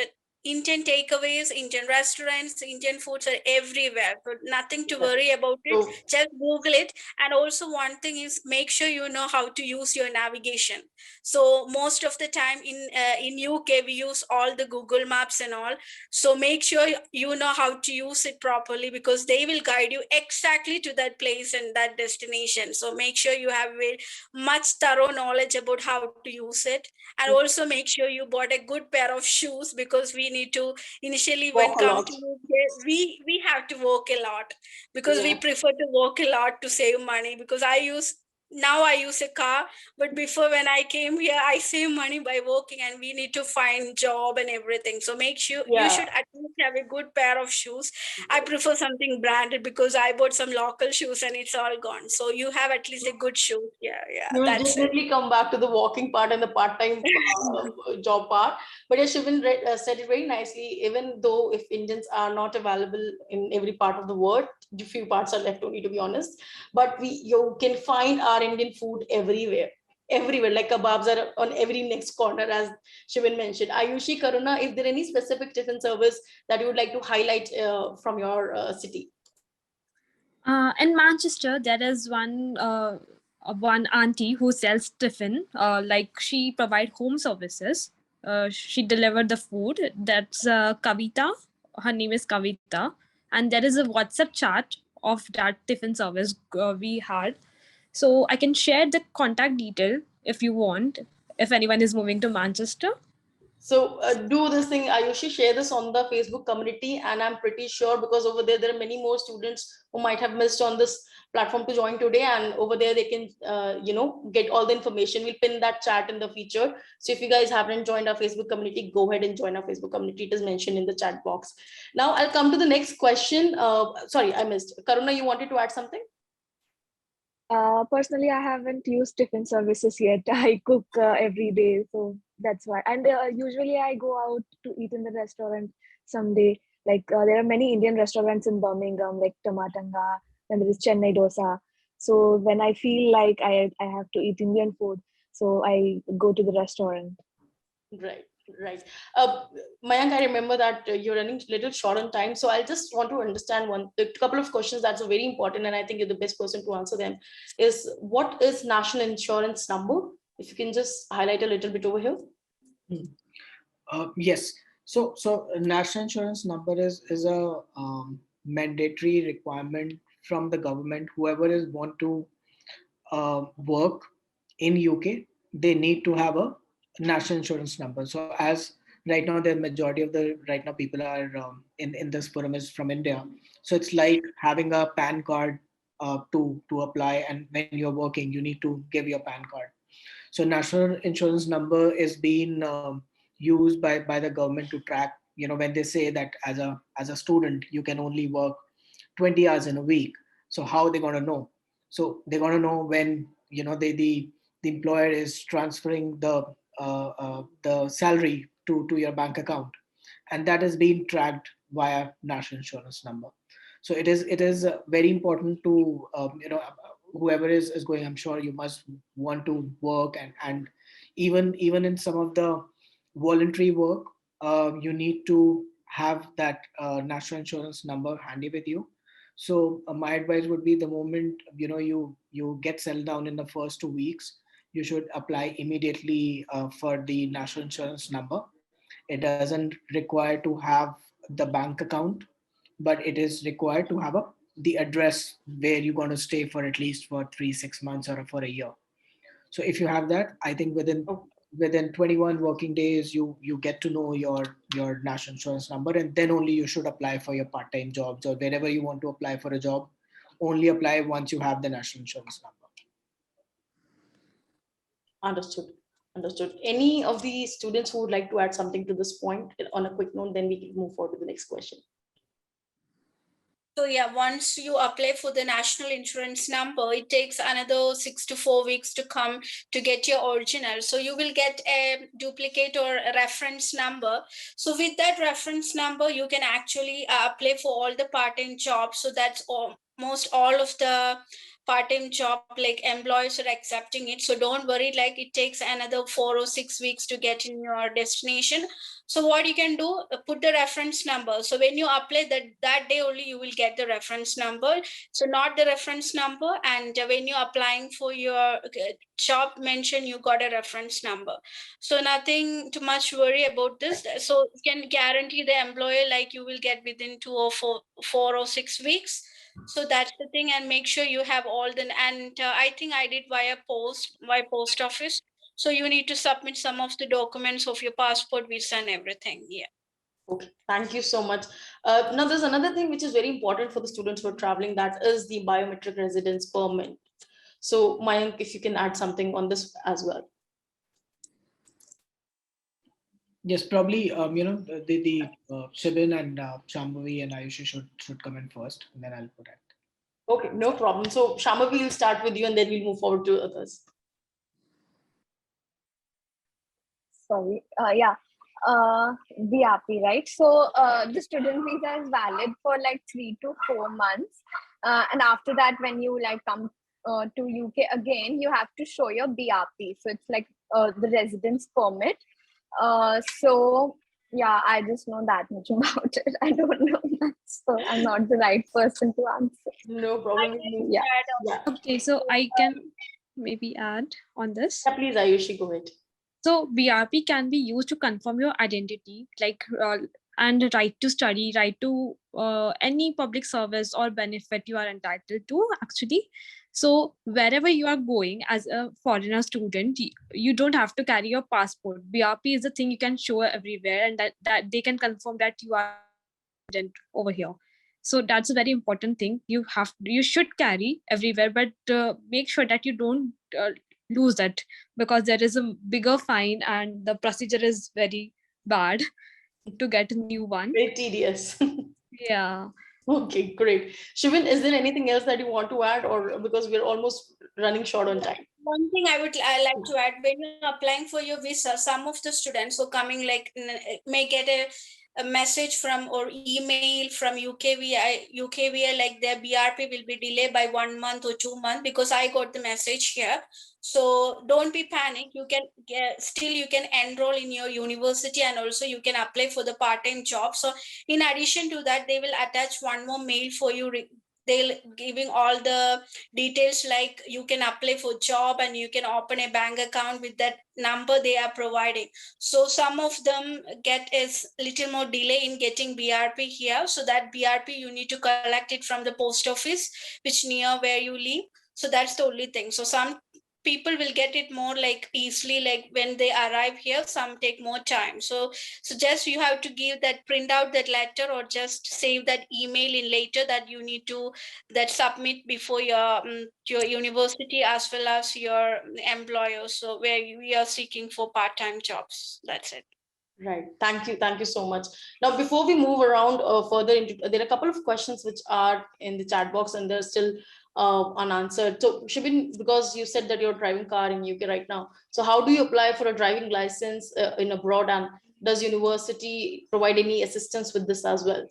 Indian takeaways, Indian restaurants, Indian foods are everywhere. So nothing to worry about it. So, Just Google it. And also one thing is, make sure you know how to use your navigation. So most of the time in UK, we use all the Google Maps and all. So make sure you know how to use it properly, because they will guide you exactly to that place and that destination. So make sure you have very much thorough knowledge about how to use it. And also make sure you bought a good pair of shoes, because we need to initially when walk a come lot. to UK, we have to walk a lot, because we prefer to walk a lot to save money. Because I use a car, but before, when I came here, I save money by walking, and we need to find job and everything. So make sure you should at least have a good pair of shoes. I prefer something branded, because I bought some local shoes and it's all gone. So you have at least a good shoe. Yeah, We will that's it. definitely come back to the walking part and the part-time job part. But yeah, Shivin said it very nicely. Even though if Indians are not available in every part of the world, a few parts are left only, to be honest. But you can find our Indian food everywhere. Everywhere, like kebabs are on every next corner, as Shivin mentioned. Ayushi, Karuna, if there any specific tiffin service that you would like to highlight from your city? In Manchester, there is one auntie who sells tiffin. She provide home services. She delivered the food. That's Kavita. Her name is Kavita, and there is a WhatsApp chat of that tiffin service we had. So I can share the contact detail if you want. If anyone is moving to Manchester. So do this thing, Ayushi, share this on the Facebook community, and I'm pretty sure, because over there are many more students who might have missed on this platform to join today, and over there they can get all the information. We'll pin that chat in the feature. So if you guys haven't joined our Facebook community, go ahead and join our Facebook community. It is mentioned in the chat box. Now I'll come to the next question. Sorry, I missed. Karuna, you wanted to add something? Personally, I haven't used tiffin services yet. I cook every day, so that's why. And usually, I go out to eat in the restaurant someday. Like there are many Indian restaurants in Birmingham, like Tamatanga, and there is Chennai dosa. So when I feel like I have to eat Indian food, so I go to the restaurant. Right, right. Mayank, I remember that you're running a little short on time, so I just want to understand a couple of questions that's very important, and I think you're the best person to answer them. Is what is national insurance number? If you can just highlight a little bit over here. Yes. So national insurance number is a mandatory requirement from the government. Whoever is want to work in UK, they need to have a national insurance number. So as right now, the majority of the right now people are in this forum is from India. So it's like having a PAN card to apply, and when you're working, you need to give your PAN card. So national insurance number is being used by the government to track. When they say that as a student you can only work 20 hours in a week. So how are they going to know? So they're going to know when the employer is transferring the salary to your bank account, and that is being tracked via national insurance number. So it is very important to whoever is going, I'm sure you must want to work, and even in some of the voluntary work, you need to have that national insurance number handy with you. So my advice would be, the moment you get settled down in the first 2 weeks, you should apply immediately for the national insurance number. It doesn't require to have the bank account, but it is required to have the address where you're going to stay for at least for 3 6 months or for a year. So if you have that, I think within 21 working days, you get to know your national insurance number, and then only you should apply for your part-time jobs, or wherever you want to apply for a job. Only apply once you have the national insurance number. Understood. Understood. Any of the students who would like to add something to this point on a quick note, then we can move forward to the next question. So yeah, once you apply for the national insurance number, it takes another 6 to 4 weeks to come to get your original. So you will get a duplicate or a reference number. So with that reference number, you can actually apply for all the part-time jobs. So that's almost all of the part-time job, like employers are accepting it. So don't worry, like it takes another 4 or 6 weeks to get in your destination. So what you can do, put the reference number. So when you apply that day only, you will get the reference number. So not the reference number. And when you're applying for your job, mention you got a reference number. So nothing too much worry about this. So you can guarantee the employer like you will get within 4 or 6 weeks. So that's the thing, and make sure you have all the, and I think I did via post office. So you need to submit some of the documents of your passport, visa, and everything. Yeah. Okay, thank you so much. Now, there's another thing which is very important for the students who are traveling, that is the biometric residence permit. So, Mayank, if you can add something on this as well. Yes, probably. The Shibin and Shambhavi and Ayushi should come in first, and then I'll put it. Okay, no problem. So, Shambhavi, we'll start with you, and then we'll move forward to others. Sorry. BRP, right? So the student visa is valid for like 3 to 4 months. And after that, when you like come to UK again, you have to show your BRP. So it's like the residence permit. So yeah, I just know that much about it. I don't know much, so I'm not the right person to answer. No problem. Yeah. Okay, so I can maybe add on this. Yeah, please, Ayushi, go ahead. So BRP can be used to confirm your identity, like and right to study, right to any public service or benefit you are entitled to, actually. So wherever you are going as a foreigner student, you don't have to carry your passport. BRP is the thing you can show everywhere, and that they can confirm that you are a student over here. So that's a very important thing. You should carry everywhere, but make sure that you don't lose that, because there is a bigger fine and the procedure is very bad to get a new one. Very tedious. Yeah. Okay, great. Shivin, is there anything else that you want to add, or because we're almost running short on time. One thing I like to add, when you're applying for your visa, some of the students who coming like may get a message from or email from UKVI like their BRP will be delayed by 1 month or 2 months, because I got the message here. So don't be panic. You can still you can enroll in your university, and also you can apply for the part-time job. So in addition to that, they will attach one more mail for you. They'll giving all the details, like you can apply for job and you can open a bank account with that number they are providing. So some of them get a little more delay in getting BRP here. So that BRP you need to collect it from the post office, which near where you live. So that's the only thing. So some people will get it more like easily, like when they arrive here. Some take more time. So just you have to give that, print out that letter, or just save that email in later that you need to that submit before your university as well as your employer. So where we are seeking for part-time jobs. That's it. Right. Thank you so much. Now, before we move around further into, there are a couple of questions which are in the chat box and they're still unanswered. So Shibin, because you said that you're driving car in UK right now, so how do you apply for a driving license in abroad, and does university provide any assistance with this as well?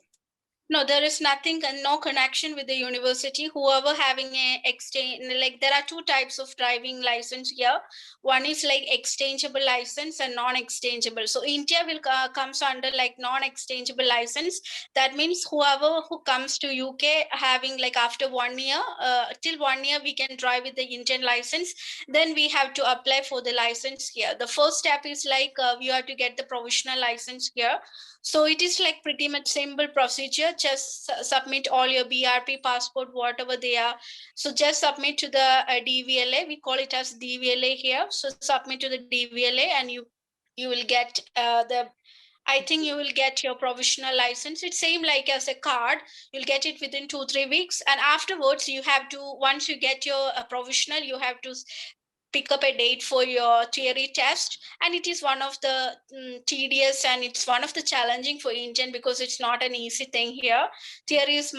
No, there is nothing, no connection with the university. Whoever having a exchange, like there are two types of driving license here. One is like exchangeable license and non-exchangeable. So India will comes under like non-exchangeable license. That means whoever who comes to UK having like after 1 year, till 1 year we can drive with the Indian license. Then we have to apply for the license here. The first step is like you have to get the provisional license here. So it is like pretty much simple procedure. Just submit all your BRP, passport, whatever they are. So just submit to the DVLA. We call it as DVLA here. So submit to the DVLA, and you will get I think you will get your provisional license. It's same like as a card. You'll get it within 2-3 weeks, and afterwards you have to, once you get your provisional, you have to pick up a date for your theory test. And it is one of the tedious, and it's one of the challenging for Indian, because it's not an easy thing here. Theory is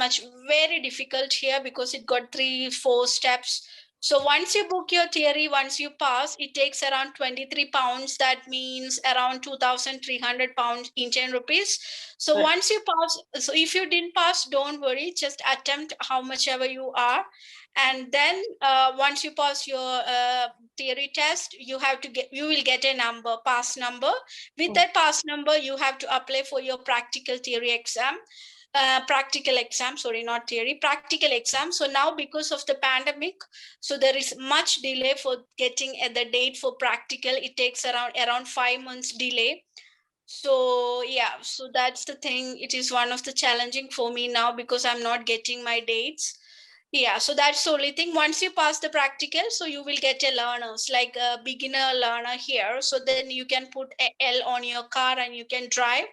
very difficult here because it got 3-4 steps. So once you book your theory, once you pass, it takes around 23 pounds. That means around 2,300 pounds Indian rupees. So once you pass, so if you didn't pass, don't worry, just attempt how much ever you are. And then once you pass your theory test, you will get a number, pass number. With that pass number, you have to apply for your practical theory exam. Practical exam, sorry, not theory, practical exam. So now because of the pandemic, so there is much delay for getting the date for practical. It takes around 5 months delay. So yeah, so that's the thing. It is one of the challenging for me now because I'm not getting my dates. Yeah, so that's the only thing. Once you pass the practical, so you will get a learners, like a beginner learner here. So then you can put a L on your car and you can drive.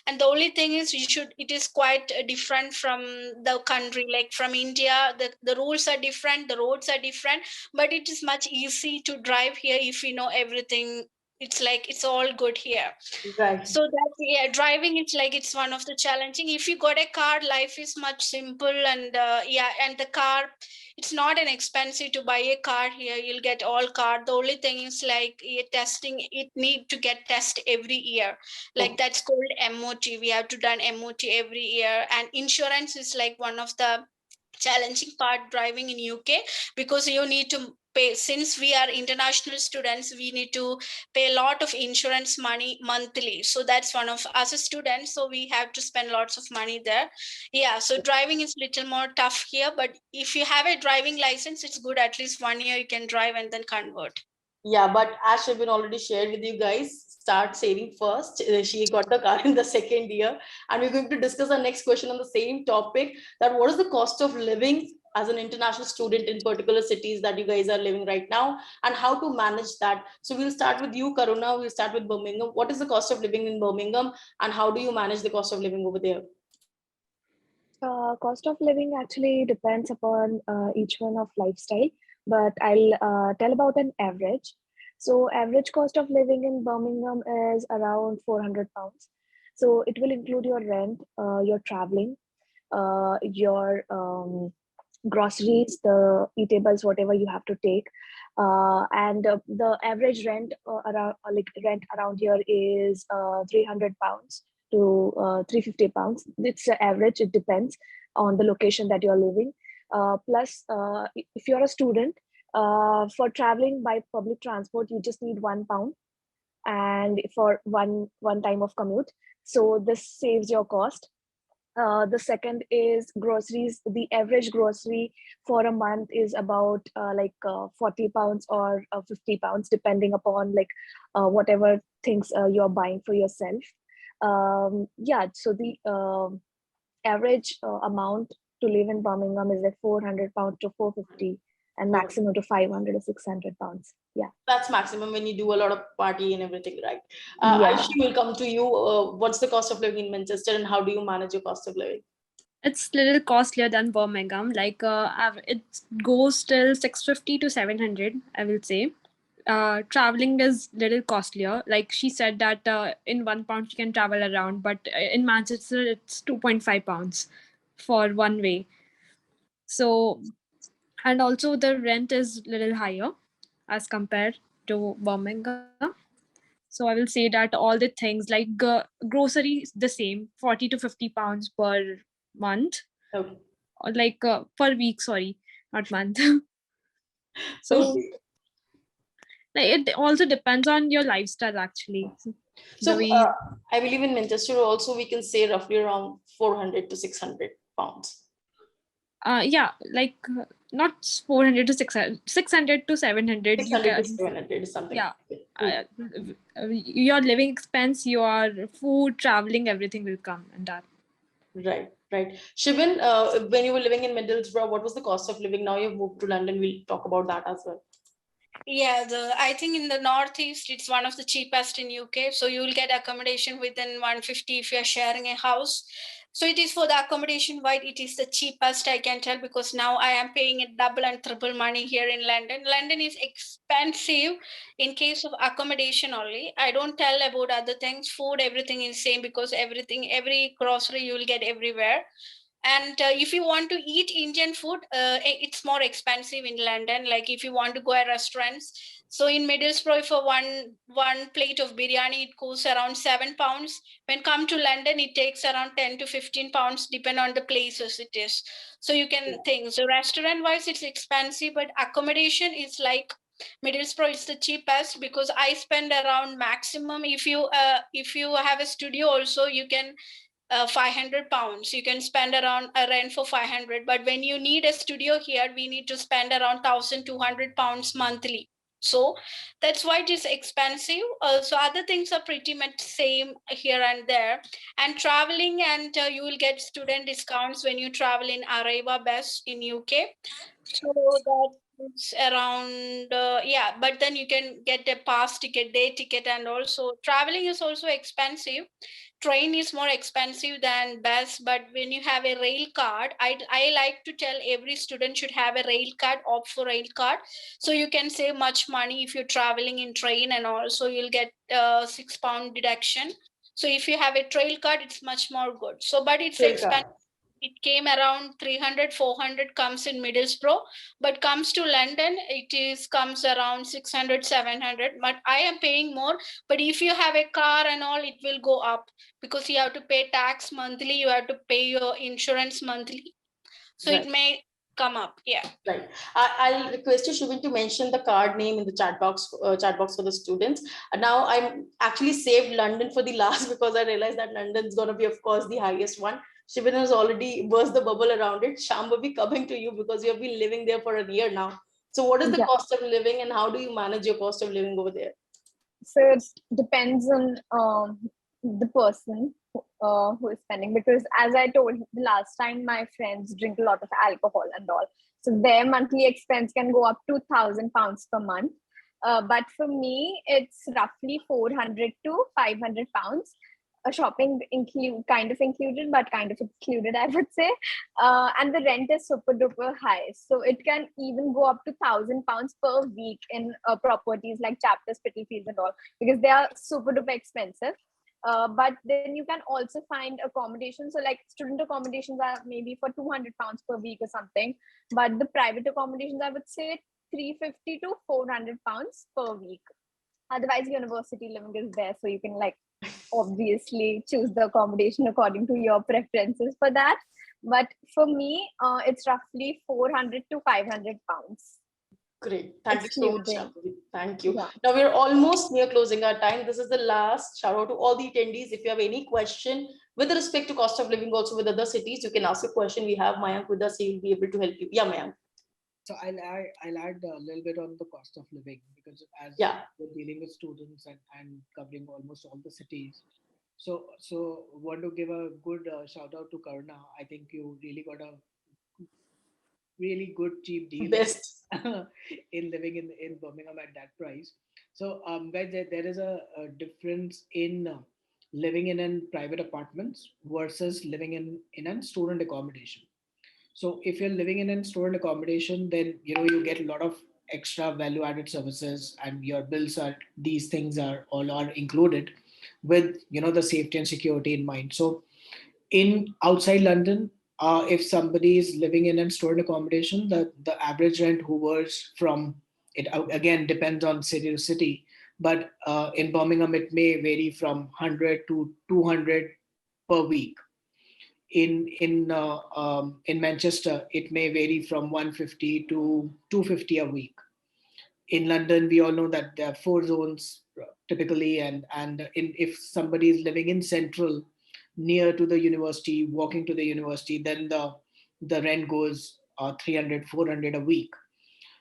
And the only thing is it is quite different from the country, like from India. The rules are different, the roads are different, but it is much easy to drive here if you know everything. It's like it's all good here. Right. So that driving, it's like it's one of the challenging. If you got a car, life is much simple. And and the car, it's not an expensive to buy a car here. You'll get all car. The only thing is like testing. It need to get tested every year. Like that's called MOT. We have to done MOT every year. And insurance is like one of the challenging part driving in UK, because you need to pay. Since we are international students, we need to pay a lot of insurance money monthly. So that's one of, as a student, so we have to spend lots of money there. Yeah, so driving is little more tough here, but if you have a driving license, it's good. At least 1 year you can drive and then convert. Yeah, but as Shibin already shared with you guys, start saving first. She got the car in the second year, and we're going to discuss our next question on the same topic, that what is the cost of living as an international student in particular cities that you guys are living right now, and how to manage that. So we'll start with you, Karuna. We'll start with Birmingham. What is the cost of living in Birmingham, and how do you manage the cost of living over there? Cost of living actually depends upon each one of lifestyle, but I'll tell about an average. So average cost of living in Birmingham is around 400 pounds. So it will include your rent, your traveling, your groceries, the eatables, whatever you have to take. And the average rent around here is 300 pounds to 350 pounds. It's the average. It depends on the location that you're living. Plus, if you're a student, for traveling by public transport, you just need £1, and for one time of commute. So this saves your cost. The second is groceries. The average grocery for a month is about £40 or £50, depending upon whatever things you're buying for yourself. So the average amount to live in Birmingham is like £400 to 450, and maximum to 500 or £600. Yeah, That's maximum when you do a lot of party and everything, right? Yeah. Aishi, will come to you. What's the cost of living in Manchester, and how do you manage your cost of living? It's little costlier than Birmingham. It goes till 650 to 700, I will say. Traveling is little costlier. Like she said that in £1 you can travel around, but in Manchester it's £2.5 for one way. So, and also the rent is little higher as compared to Birmingham. So I will say that all the things like groceries the same, 40 to £50 per month, Okay. or per week. Sorry, not month. So Okay. it also depends on your lifestyle actually. So The way, I believe in Manchester also we can say roughly around 400 to 600 pounds. not 400 to 600, 600 to 700. 600 to 700 is something. Yeah. Your living expense, your food, traveling, everything will come in that. Right, right. Shivan, when you were living in Middlesbrough, what was the cost of living? Now you've moved to London. We'll talk about that as well. Yeah, I think in the Northeast, it's one of the cheapest in UK. So you will get accommodation within 150 if you're sharing a house. So it is for the accommodation why it is the cheapest, I can tell, because now I am paying it double and triple money here in London. London is expensive in case of accommodation only. I don't tell about other things. Food, everything is same, because every grocery you will get everywhere. And if you want to eat Indian food, it's more expensive in London. Like if you want to go to restaurants, so in Middlesbrough, for one plate of biryani, it costs around £7. When come to London, it takes around 10 to 15 pounds, depending on the places it is. So you can think. So restaurant wise, it's expensive, but accommodation is like Middlesbrough is the cheapest, because I spend around maximum. If you have a studio also, you can. £500 you can spend around a rent for 500, but when you need a studio here, we need to spend around £1,200 monthly. So that's why it is expensive. So other things are pretty much same here and there. And traveling, and you will get student discounts when you travel in Arriva Best in UK. So that's around but then you can get a pass ticket, day ticket, and also traveling is also expensive. Train is more expensive than bus, but when you have a rail card, I like to tell every student should have a rail card, opt for rail card, so you can save much money if you're traveling in train, and also you'll get £6 deduction. So if you have a trail card, it's much more good. So but it's expensive. It came around 300, 400 comes in Middlesbrough, but comes to London, comes around 600, 700. But I am paying more. But if you have a car and all, it will go up, because you have to pay tax monthly, you have to pay your insurance monthly. So Right. it may come up. Yeah. Right. I'll request you, Shubin, to mention the card name in the chat box for the students. Now I'm actually saved London for the last because I realized that London's going to be, of course, the highest one. Shubin has already burst the bubble around it. Shambhavi, coming to you because you have been living there for a year now. So what is the cost of living, and how do you manage your cost of living over there? So it depends on the person who is spending, because as I told the last time, my friends drink a lot of alcohol and all. So their monthly expense can go up to £1,000 per month. But for me, it's roughly 400 to 500 pounds. Shopping kind of included, but kind of excluded, I would say. And the rent is super duper high. So it can even go up to £1,000 per week in properties like Chapter, Spitalfields and all, because they are super duper expensive. But then you can also find accommodation. So like student accommodations are maybe for £200 per week or something, but the private accommodations, I would say, 350 to £400 per week. Otherwise, university living is there, so you can like obviously choose the accommodation according to your preferences for that. But for me, it's roughly 400 to £500, Great. Thank you so much, excluding. Shambhavi. Thank you. Yeah. Now we're almost near closing our time. This is the last shout out to all the attendees. If you have any question with respect to cost of living also with other cities, you can ask a question. We have Mayank with us. He will be able to help you. Yeah, Mayank. So I'll add a little bit on the cost of living, because as Yeah. we're dealing with students and covering almost all the cities. So want to give a good shout out to Karna. I think you really got a really good cheap deal Best. in living in Birmingham at that price. So guys, there is a difference in living in an private apartments versus living in a student accommodation. So if you're living in a student accommodation, then you get a lot of extra value added services, and your bills are, these things are all are included with the safety and security in mind. So in outside London, if somebody is living in a student accommodation, the average rent hovers from, it again depends on city to city, but in Birmingham it may vary from 100 to 200 per week. In Manchester, it may vary from 150 to 250 a week. In London, we all know that there are four zones typically, and if somebody is living in central, near to the university, walking to the university, then the rent goes 300, 400 a week.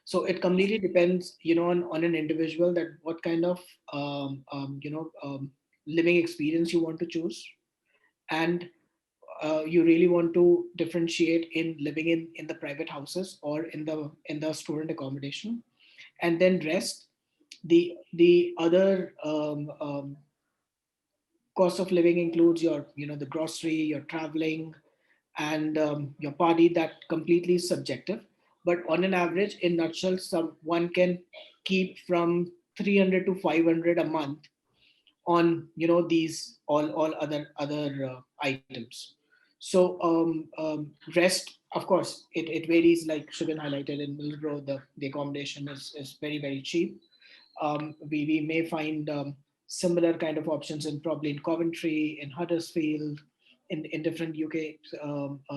So it completely depends, on an individual, that what kind of living experience you want to choose, and you really want to differentiate in living in the private houses or in the student accommodation. And then rest, the other cost of living includes your the grocery, your traveling, and your party. That completely is subjective, but on an average, in nutshell, someone can keep from 300 to 500 a month on these all other items. So rest, of course, it varies, like Shubin highlighted. In Middlesbrough, the accommodation is very, very cheap. We may find similar kind of options in, probably in Coventry, in Huddersfield, in different UK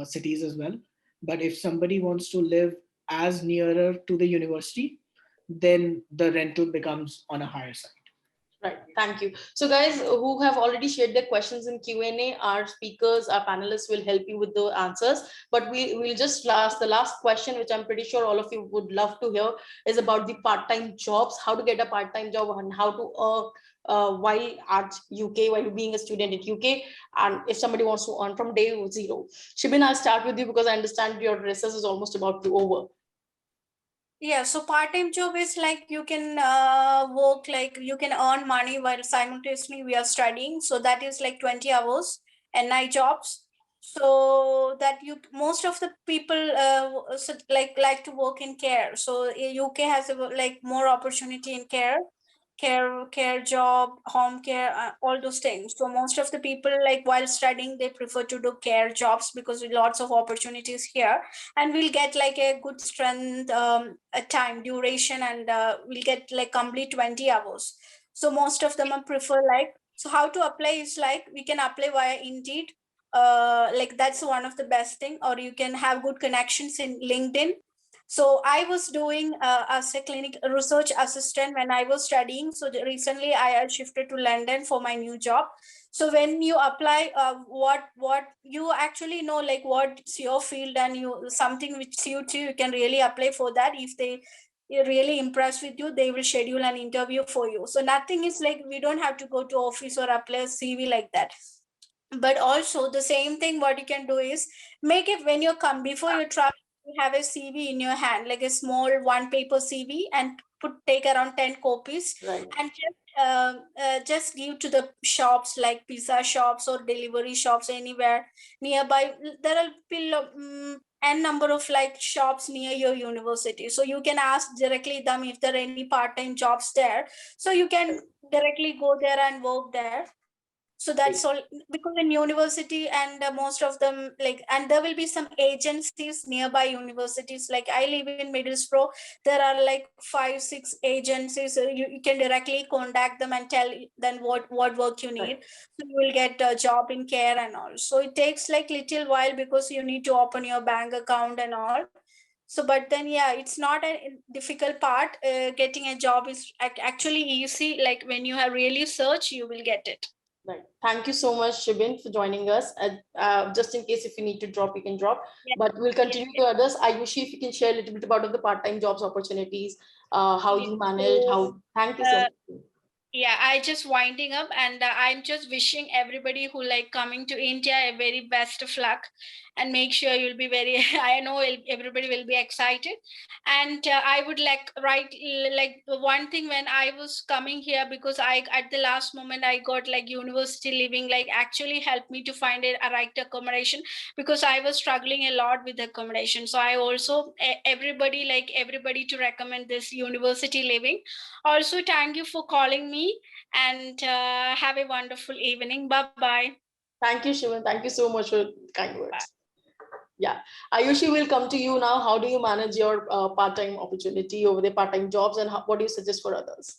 cities as well. But if somebody wants to live as nearer to the university, then the rental becomes on a higher side. Right. Thank you. So guys who have already shared their questions in Q&A, our speakers, our panelists will help you with the answers. But we'll just the last question, which I'm pretty sure all of you would love to hear, is about the part-time jobs, how to get a part-time job and how to while at UK, while being a student at UK, and if somebody wants to earn from day zero. Shibin, I'll start with you because I understand your recess is almost about to over. Yeah, so part-time job is like you can work, like you can earn money while simultaneously we are studying. So that is like 20 hours and night jobs. So that most of the people like to work in care. So UK has like more opportunity in care job, home care, all those things. So most of the people, like while studying, they prefer to do care jobs because with lots of opportunities here, and we'll get like a good strength, a time duration, and we'll get like complete 20 hours. So most of them are prefer like, so how to apply is like we can apply via Indeed, like that's one of the best thing, or you can have good connections in LinkedIn. So I was doing as a clinic research assistant when I was studying. So recently I shifted to London for my new job. So when you apply, what you actually know, like what's your field, and you something which suits you, you can really apply for that. If they are really impressed with you, they will schedule an interview for you. So nothing is like we don't have to go to office or apply a CV like that. But also the same thing, what you can do is make it when you come before you travel, you have a CV in your hand, like a small one paper CV, and take around 10 copies. Right. And just give to the shops like pizza shops or delivery shops anywhere nearby. There will be n number of like shops near your university, so you can ask directly them if there are any part-time jobs there, so you can directly go there and work there. So that's all, because in university and most of them and there will be some agencies nearby universities. Like I live in Middlesbrough, there are like 5-6 agencies. You can directly contact them and tell them what work you need. So you will get a job in care and all. So it takes like little while because you need to open your bank account and all. So but then it's not a difficult part. Getting a job is actually easy. Like when you have really search, you will get it. Right. Thank you so much, Shibin, for joining us. Just in case if you need to drop, you can drop. Yeah. But we'll continue to others. Ayushi, if you can share a little bit about the part-time jobs opportunities, how you manage, how. Thank you so much. Yeah, I just winding up, and I'm just wishing everybody who like coming to India a very best of luck, and make sure you'll be very I know everybody will be excited. And I would like one thing, when I was coming here, because I at the last moment I got like university living, like actually helped me to find a right accommodation, because I was struggling a lot with accommodation. So I also everybody to recommend this university living. Also, thank you for calling me, and have a wonderful evening. Bye-bye. Thank you, Shivan. Thank you so much for kind words. Yeah, Ayushi, will come to you now. How do you manage your part-time opportunity over the part-time jobs, and what do you suggest for others?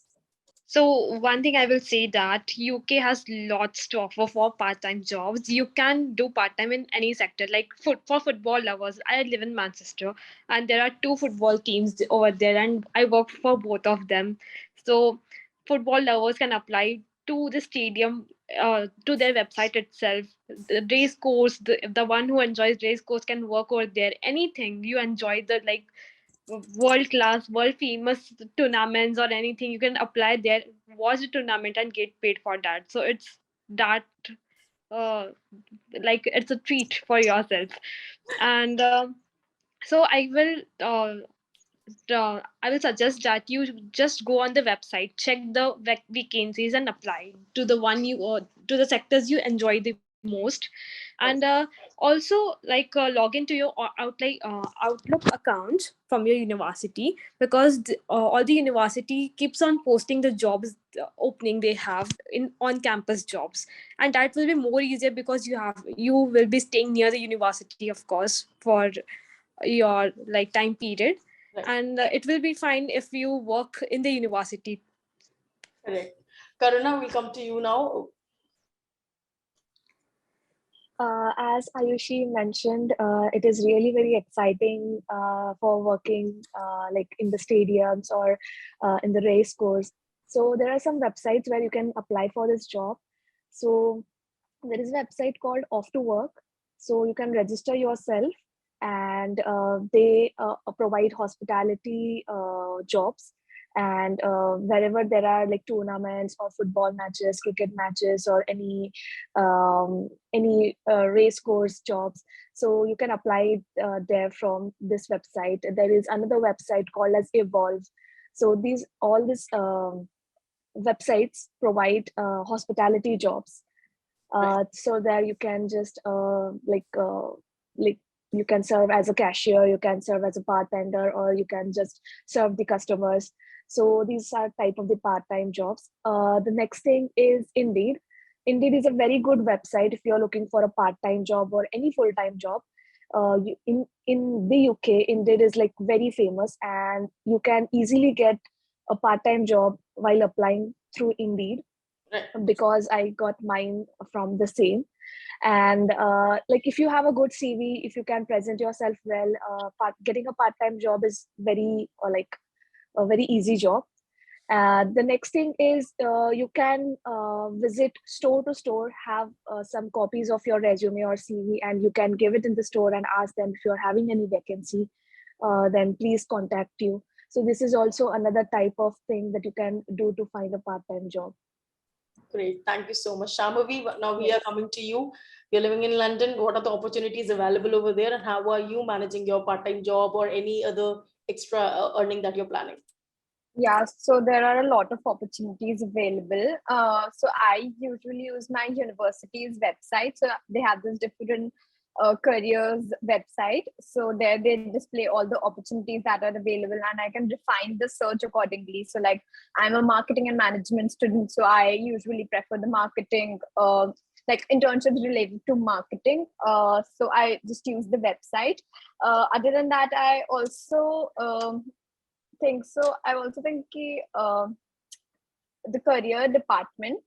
So one thing I will say that UK has lots to offer for part-time jobs. You can do part-time in any sector. Like for football lovers, I live in Manchester, and there are two football teams over there, and I work for both of them. So football lovers can apply to the stadium, to their website itself. The race course, the one who enjoys race course can work over there. Anything you enjoy, the like world class, world famous tournaments or anything, you can apply there, watch the tournament and get paid for that. So it's that, uh, like it's a treat for yourself. And so I will suggest that you just go on the website, check the vacancies, and apply to the one you to the sectors you enjoy the most. And also log into your Outlook account from your university, because all the university keeps on posting the jobs opening they have in on campus jobs, and that will be more easier because you will be staying near the university, of course, for your like time period. Right. And it will be fine if you work in the university. Correct. Karuna, will come to you now. As Ayushi mentioned, it is really very exciting for working like in the stadiums or in the race course. So there are some websites where you can apply for this job. So there is a website called Off to Work. So you can register yourself, and they provide hospitality jobs. And wherever there are like tournaments or football matches, cricket matches, or any race course jobs, so you can apply there from this website. There is another website called as Evolve. So all these websites provide hospitality jobs. So there you can just you can serve as a cashier, you can serve as a bartender, or you can just serve the customers. So these are type of the part-time jobs. The next thing is Indeed. Indeed is a very good website if you're looking for a part-time job or any full-time job. In the UK, Indeed is like very famous, and you can easily get a part-time job while applying through Indeed. Right. Because I got mine from the same. And like if you have a good CV, if you can present yourself well, getting a part-time job is very a very easy job. The next thing is you can visit store to store, have some copies of your resume or CV, and you can give it in the store and ask them if you're having any vacancy, then please contact you. So this is also another type of thing that you can do to find a part-time job. Great. Thank you so much. Shambhavi, now we are coming to you. You're living in London. What are the opportunities available over there, and how are you managing your part-time job or any other extra earning that you're planning? Yeah, so there are a lot of opportunities available. So I usually use my university's website. So they have this different careers website. So there they display all the opportunities that are available, and I can refine the search accordingly. So like I'm a marketing and management student, so I usually prefer the marketing, like internships related to marketing. So I just use the website. Other than that, I also think so. I also think the career department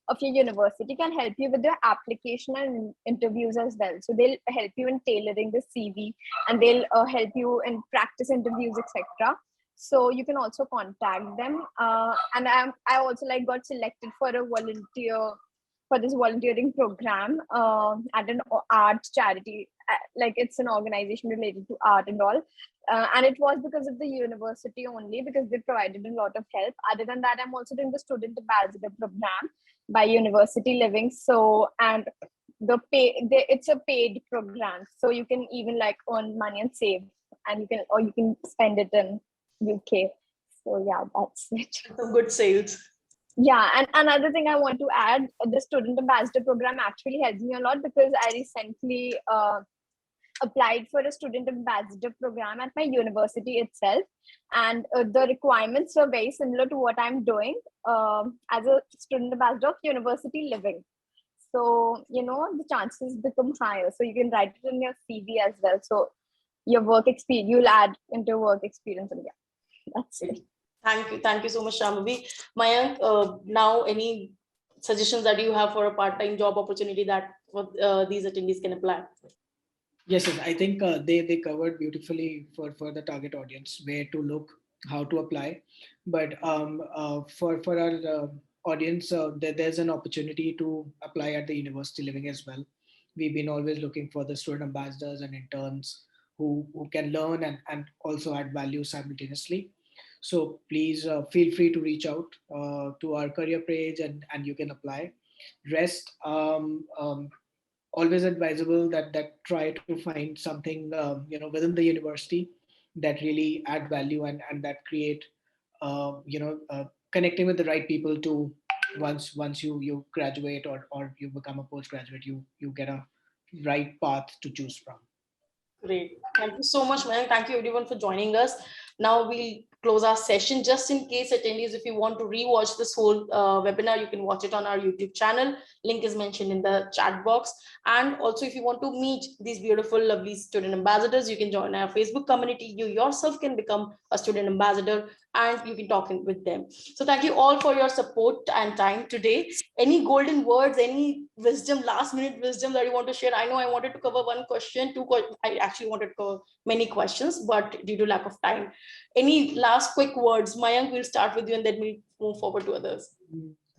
of your university can help you with the application and interviews as well. So they'll help you in tailoring the CV, and they'll help you in practice interviews, etc. So you can also contact them. And I also like got selected for a volunteer for this volunteering program at an art charity. Like it's an organization related to art and all. And it was because of the university only, because they provided a lot of help. Other than that, I'm also doing the student ambassador program by University Living. So, and it's a paid program, so you can even like earn money and save, and you can spend it in UK. So yeah, that's it. Some good sales. Yeah, and another thing I want to add, the student ambassador program actually helps me a lot, because I recently applied for a student ambassador program at my university itself, and the requirements were very similar to what I'm doing as a student ambassador of University Living. So the chances become higher, so you can write it in your CV as well. So your work experience, you'll add into work experience, and yeah, that's it. Thank you so much, Shambhavi. Mayank, now any suggestions that you have for a part-time job opportunity that these attendees can apply? Yes, I think they covered beautifully for the target audience where to look, how to apply. But for our audience, there's an opportunity to apply at the University Living as well. We've been always looking for the student ambassadors and interns who can learn and also add value simultaneously. So please feel free to reach out to our career page, and you can apply. Rest, always advisable that try to find something within the university that really add value, and that create connecting with the right people to once you graduate, or you become a postgraduate, you get a right path to choose from. Great. Thank you so much, Mayank. Thank you everyone for joining us. Now we'll close our session. Just in case attendees, if you want to rewatch this whole webinar, you can watch it on our YouTube channel. Link is mentioned in the chat box. And also, if you want to meet these beautiful, lovely student ambassadors, you can join our Facebook community. You yourself can become a student ambassador, and you can talk with them. So thank you all for your support and time today. Any golden words, any wisdom, last minute wisdom that you want to share? I know I wanted to cover one question, I actually wanted to cover many questions, but due to lack of time. Any last quick words? Mayank, we'll start with you, and then we'll move forward to others.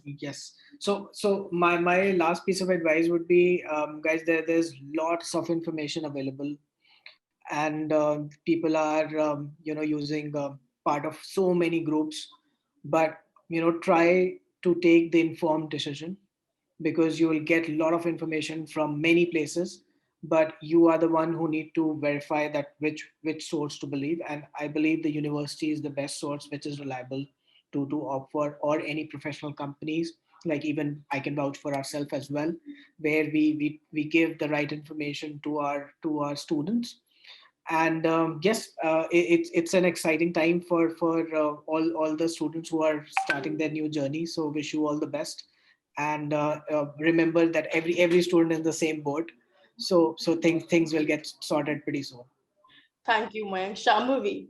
Yes. So my last piece of advice would be, guys, there's lots of information available, and people are using part of so many groups, but try to take the informed decision, because you will get a lot of information from many places, but you are the one who need to verify that which source to believe. And I believe the university is the best source, which is reliable to offer, or any professional companies. Like even I can vouch for ourselves as well, where we give the right information to our students. And yes, it's an exciting time for all the students who are starting their new journey. So wish you all the best, and remember that every student is the same boat. So things will get sorted pretty soon. Thank you, Mayank. Shambhavi.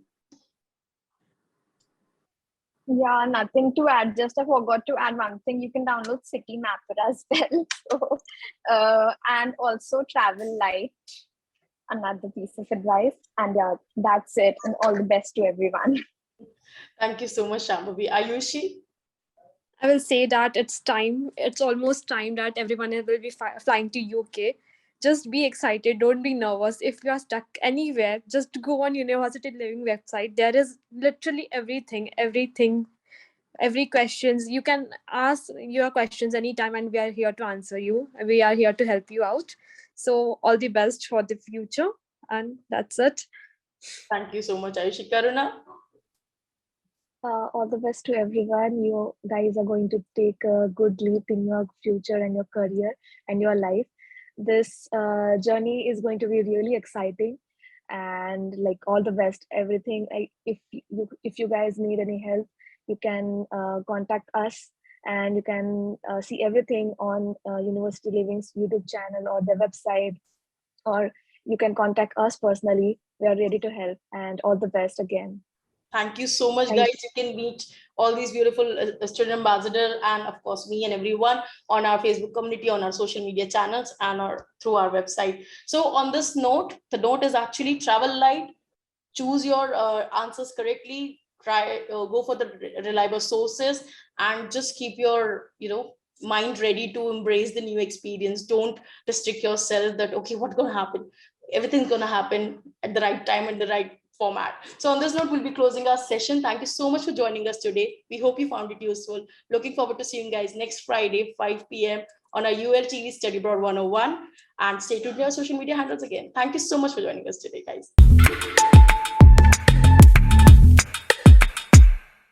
Yeah, nothing to add. Just I forgot to add one thing. You can download City Mapper as well. So, and also Travel Light, another piece of advice. And yeah, that's it. And all the best to everyone. Thank you so much, Shambhavi. Ayushi? I will say that it's time. It's almost time that everyone will be flying to UK. Just be excited. Don't be nervous. If you are stuck anywhere, just go on University Living website. There is literally everything, every questions. You can ask your questions anytime, and we are here to answer you. We are here to help you out. So all the best for the future. And that's it. Thank you so much, Ayushi. Karuna? All the best to everyone. You guys are going to take a good leap in your future and your career and your life. this journey is going to be really exciting, and like all the best. Everything. If you guys need any help, you can contact us, and you can see everything on University Living's YouTube channel or their website, or you can contact us personally. We are ready to help, and all the best again. Thank you so much, Thank guys. You can meet all these beautiful student ambassador, and of course me and everyone on our Facebook community, on our social media channels, and through our website. So on this note, the note is actually travel light, choose your answers correctly, try go for the reliable sources, and just keep your mind ready to embrace the new experience. Don't restrict yourself that, okay, what's going to happen? Everything's going to happen at the right time and the right format. So on this note, we'll be closing our session. Thank you so much for joining us today. We hope you found it useful. Looking forward to seeing you guys next Friday, 5 p.m. on our ULTV Study Abroad 101. And stay tuned to our social media handles again. Thank you so much for joining us today, guys.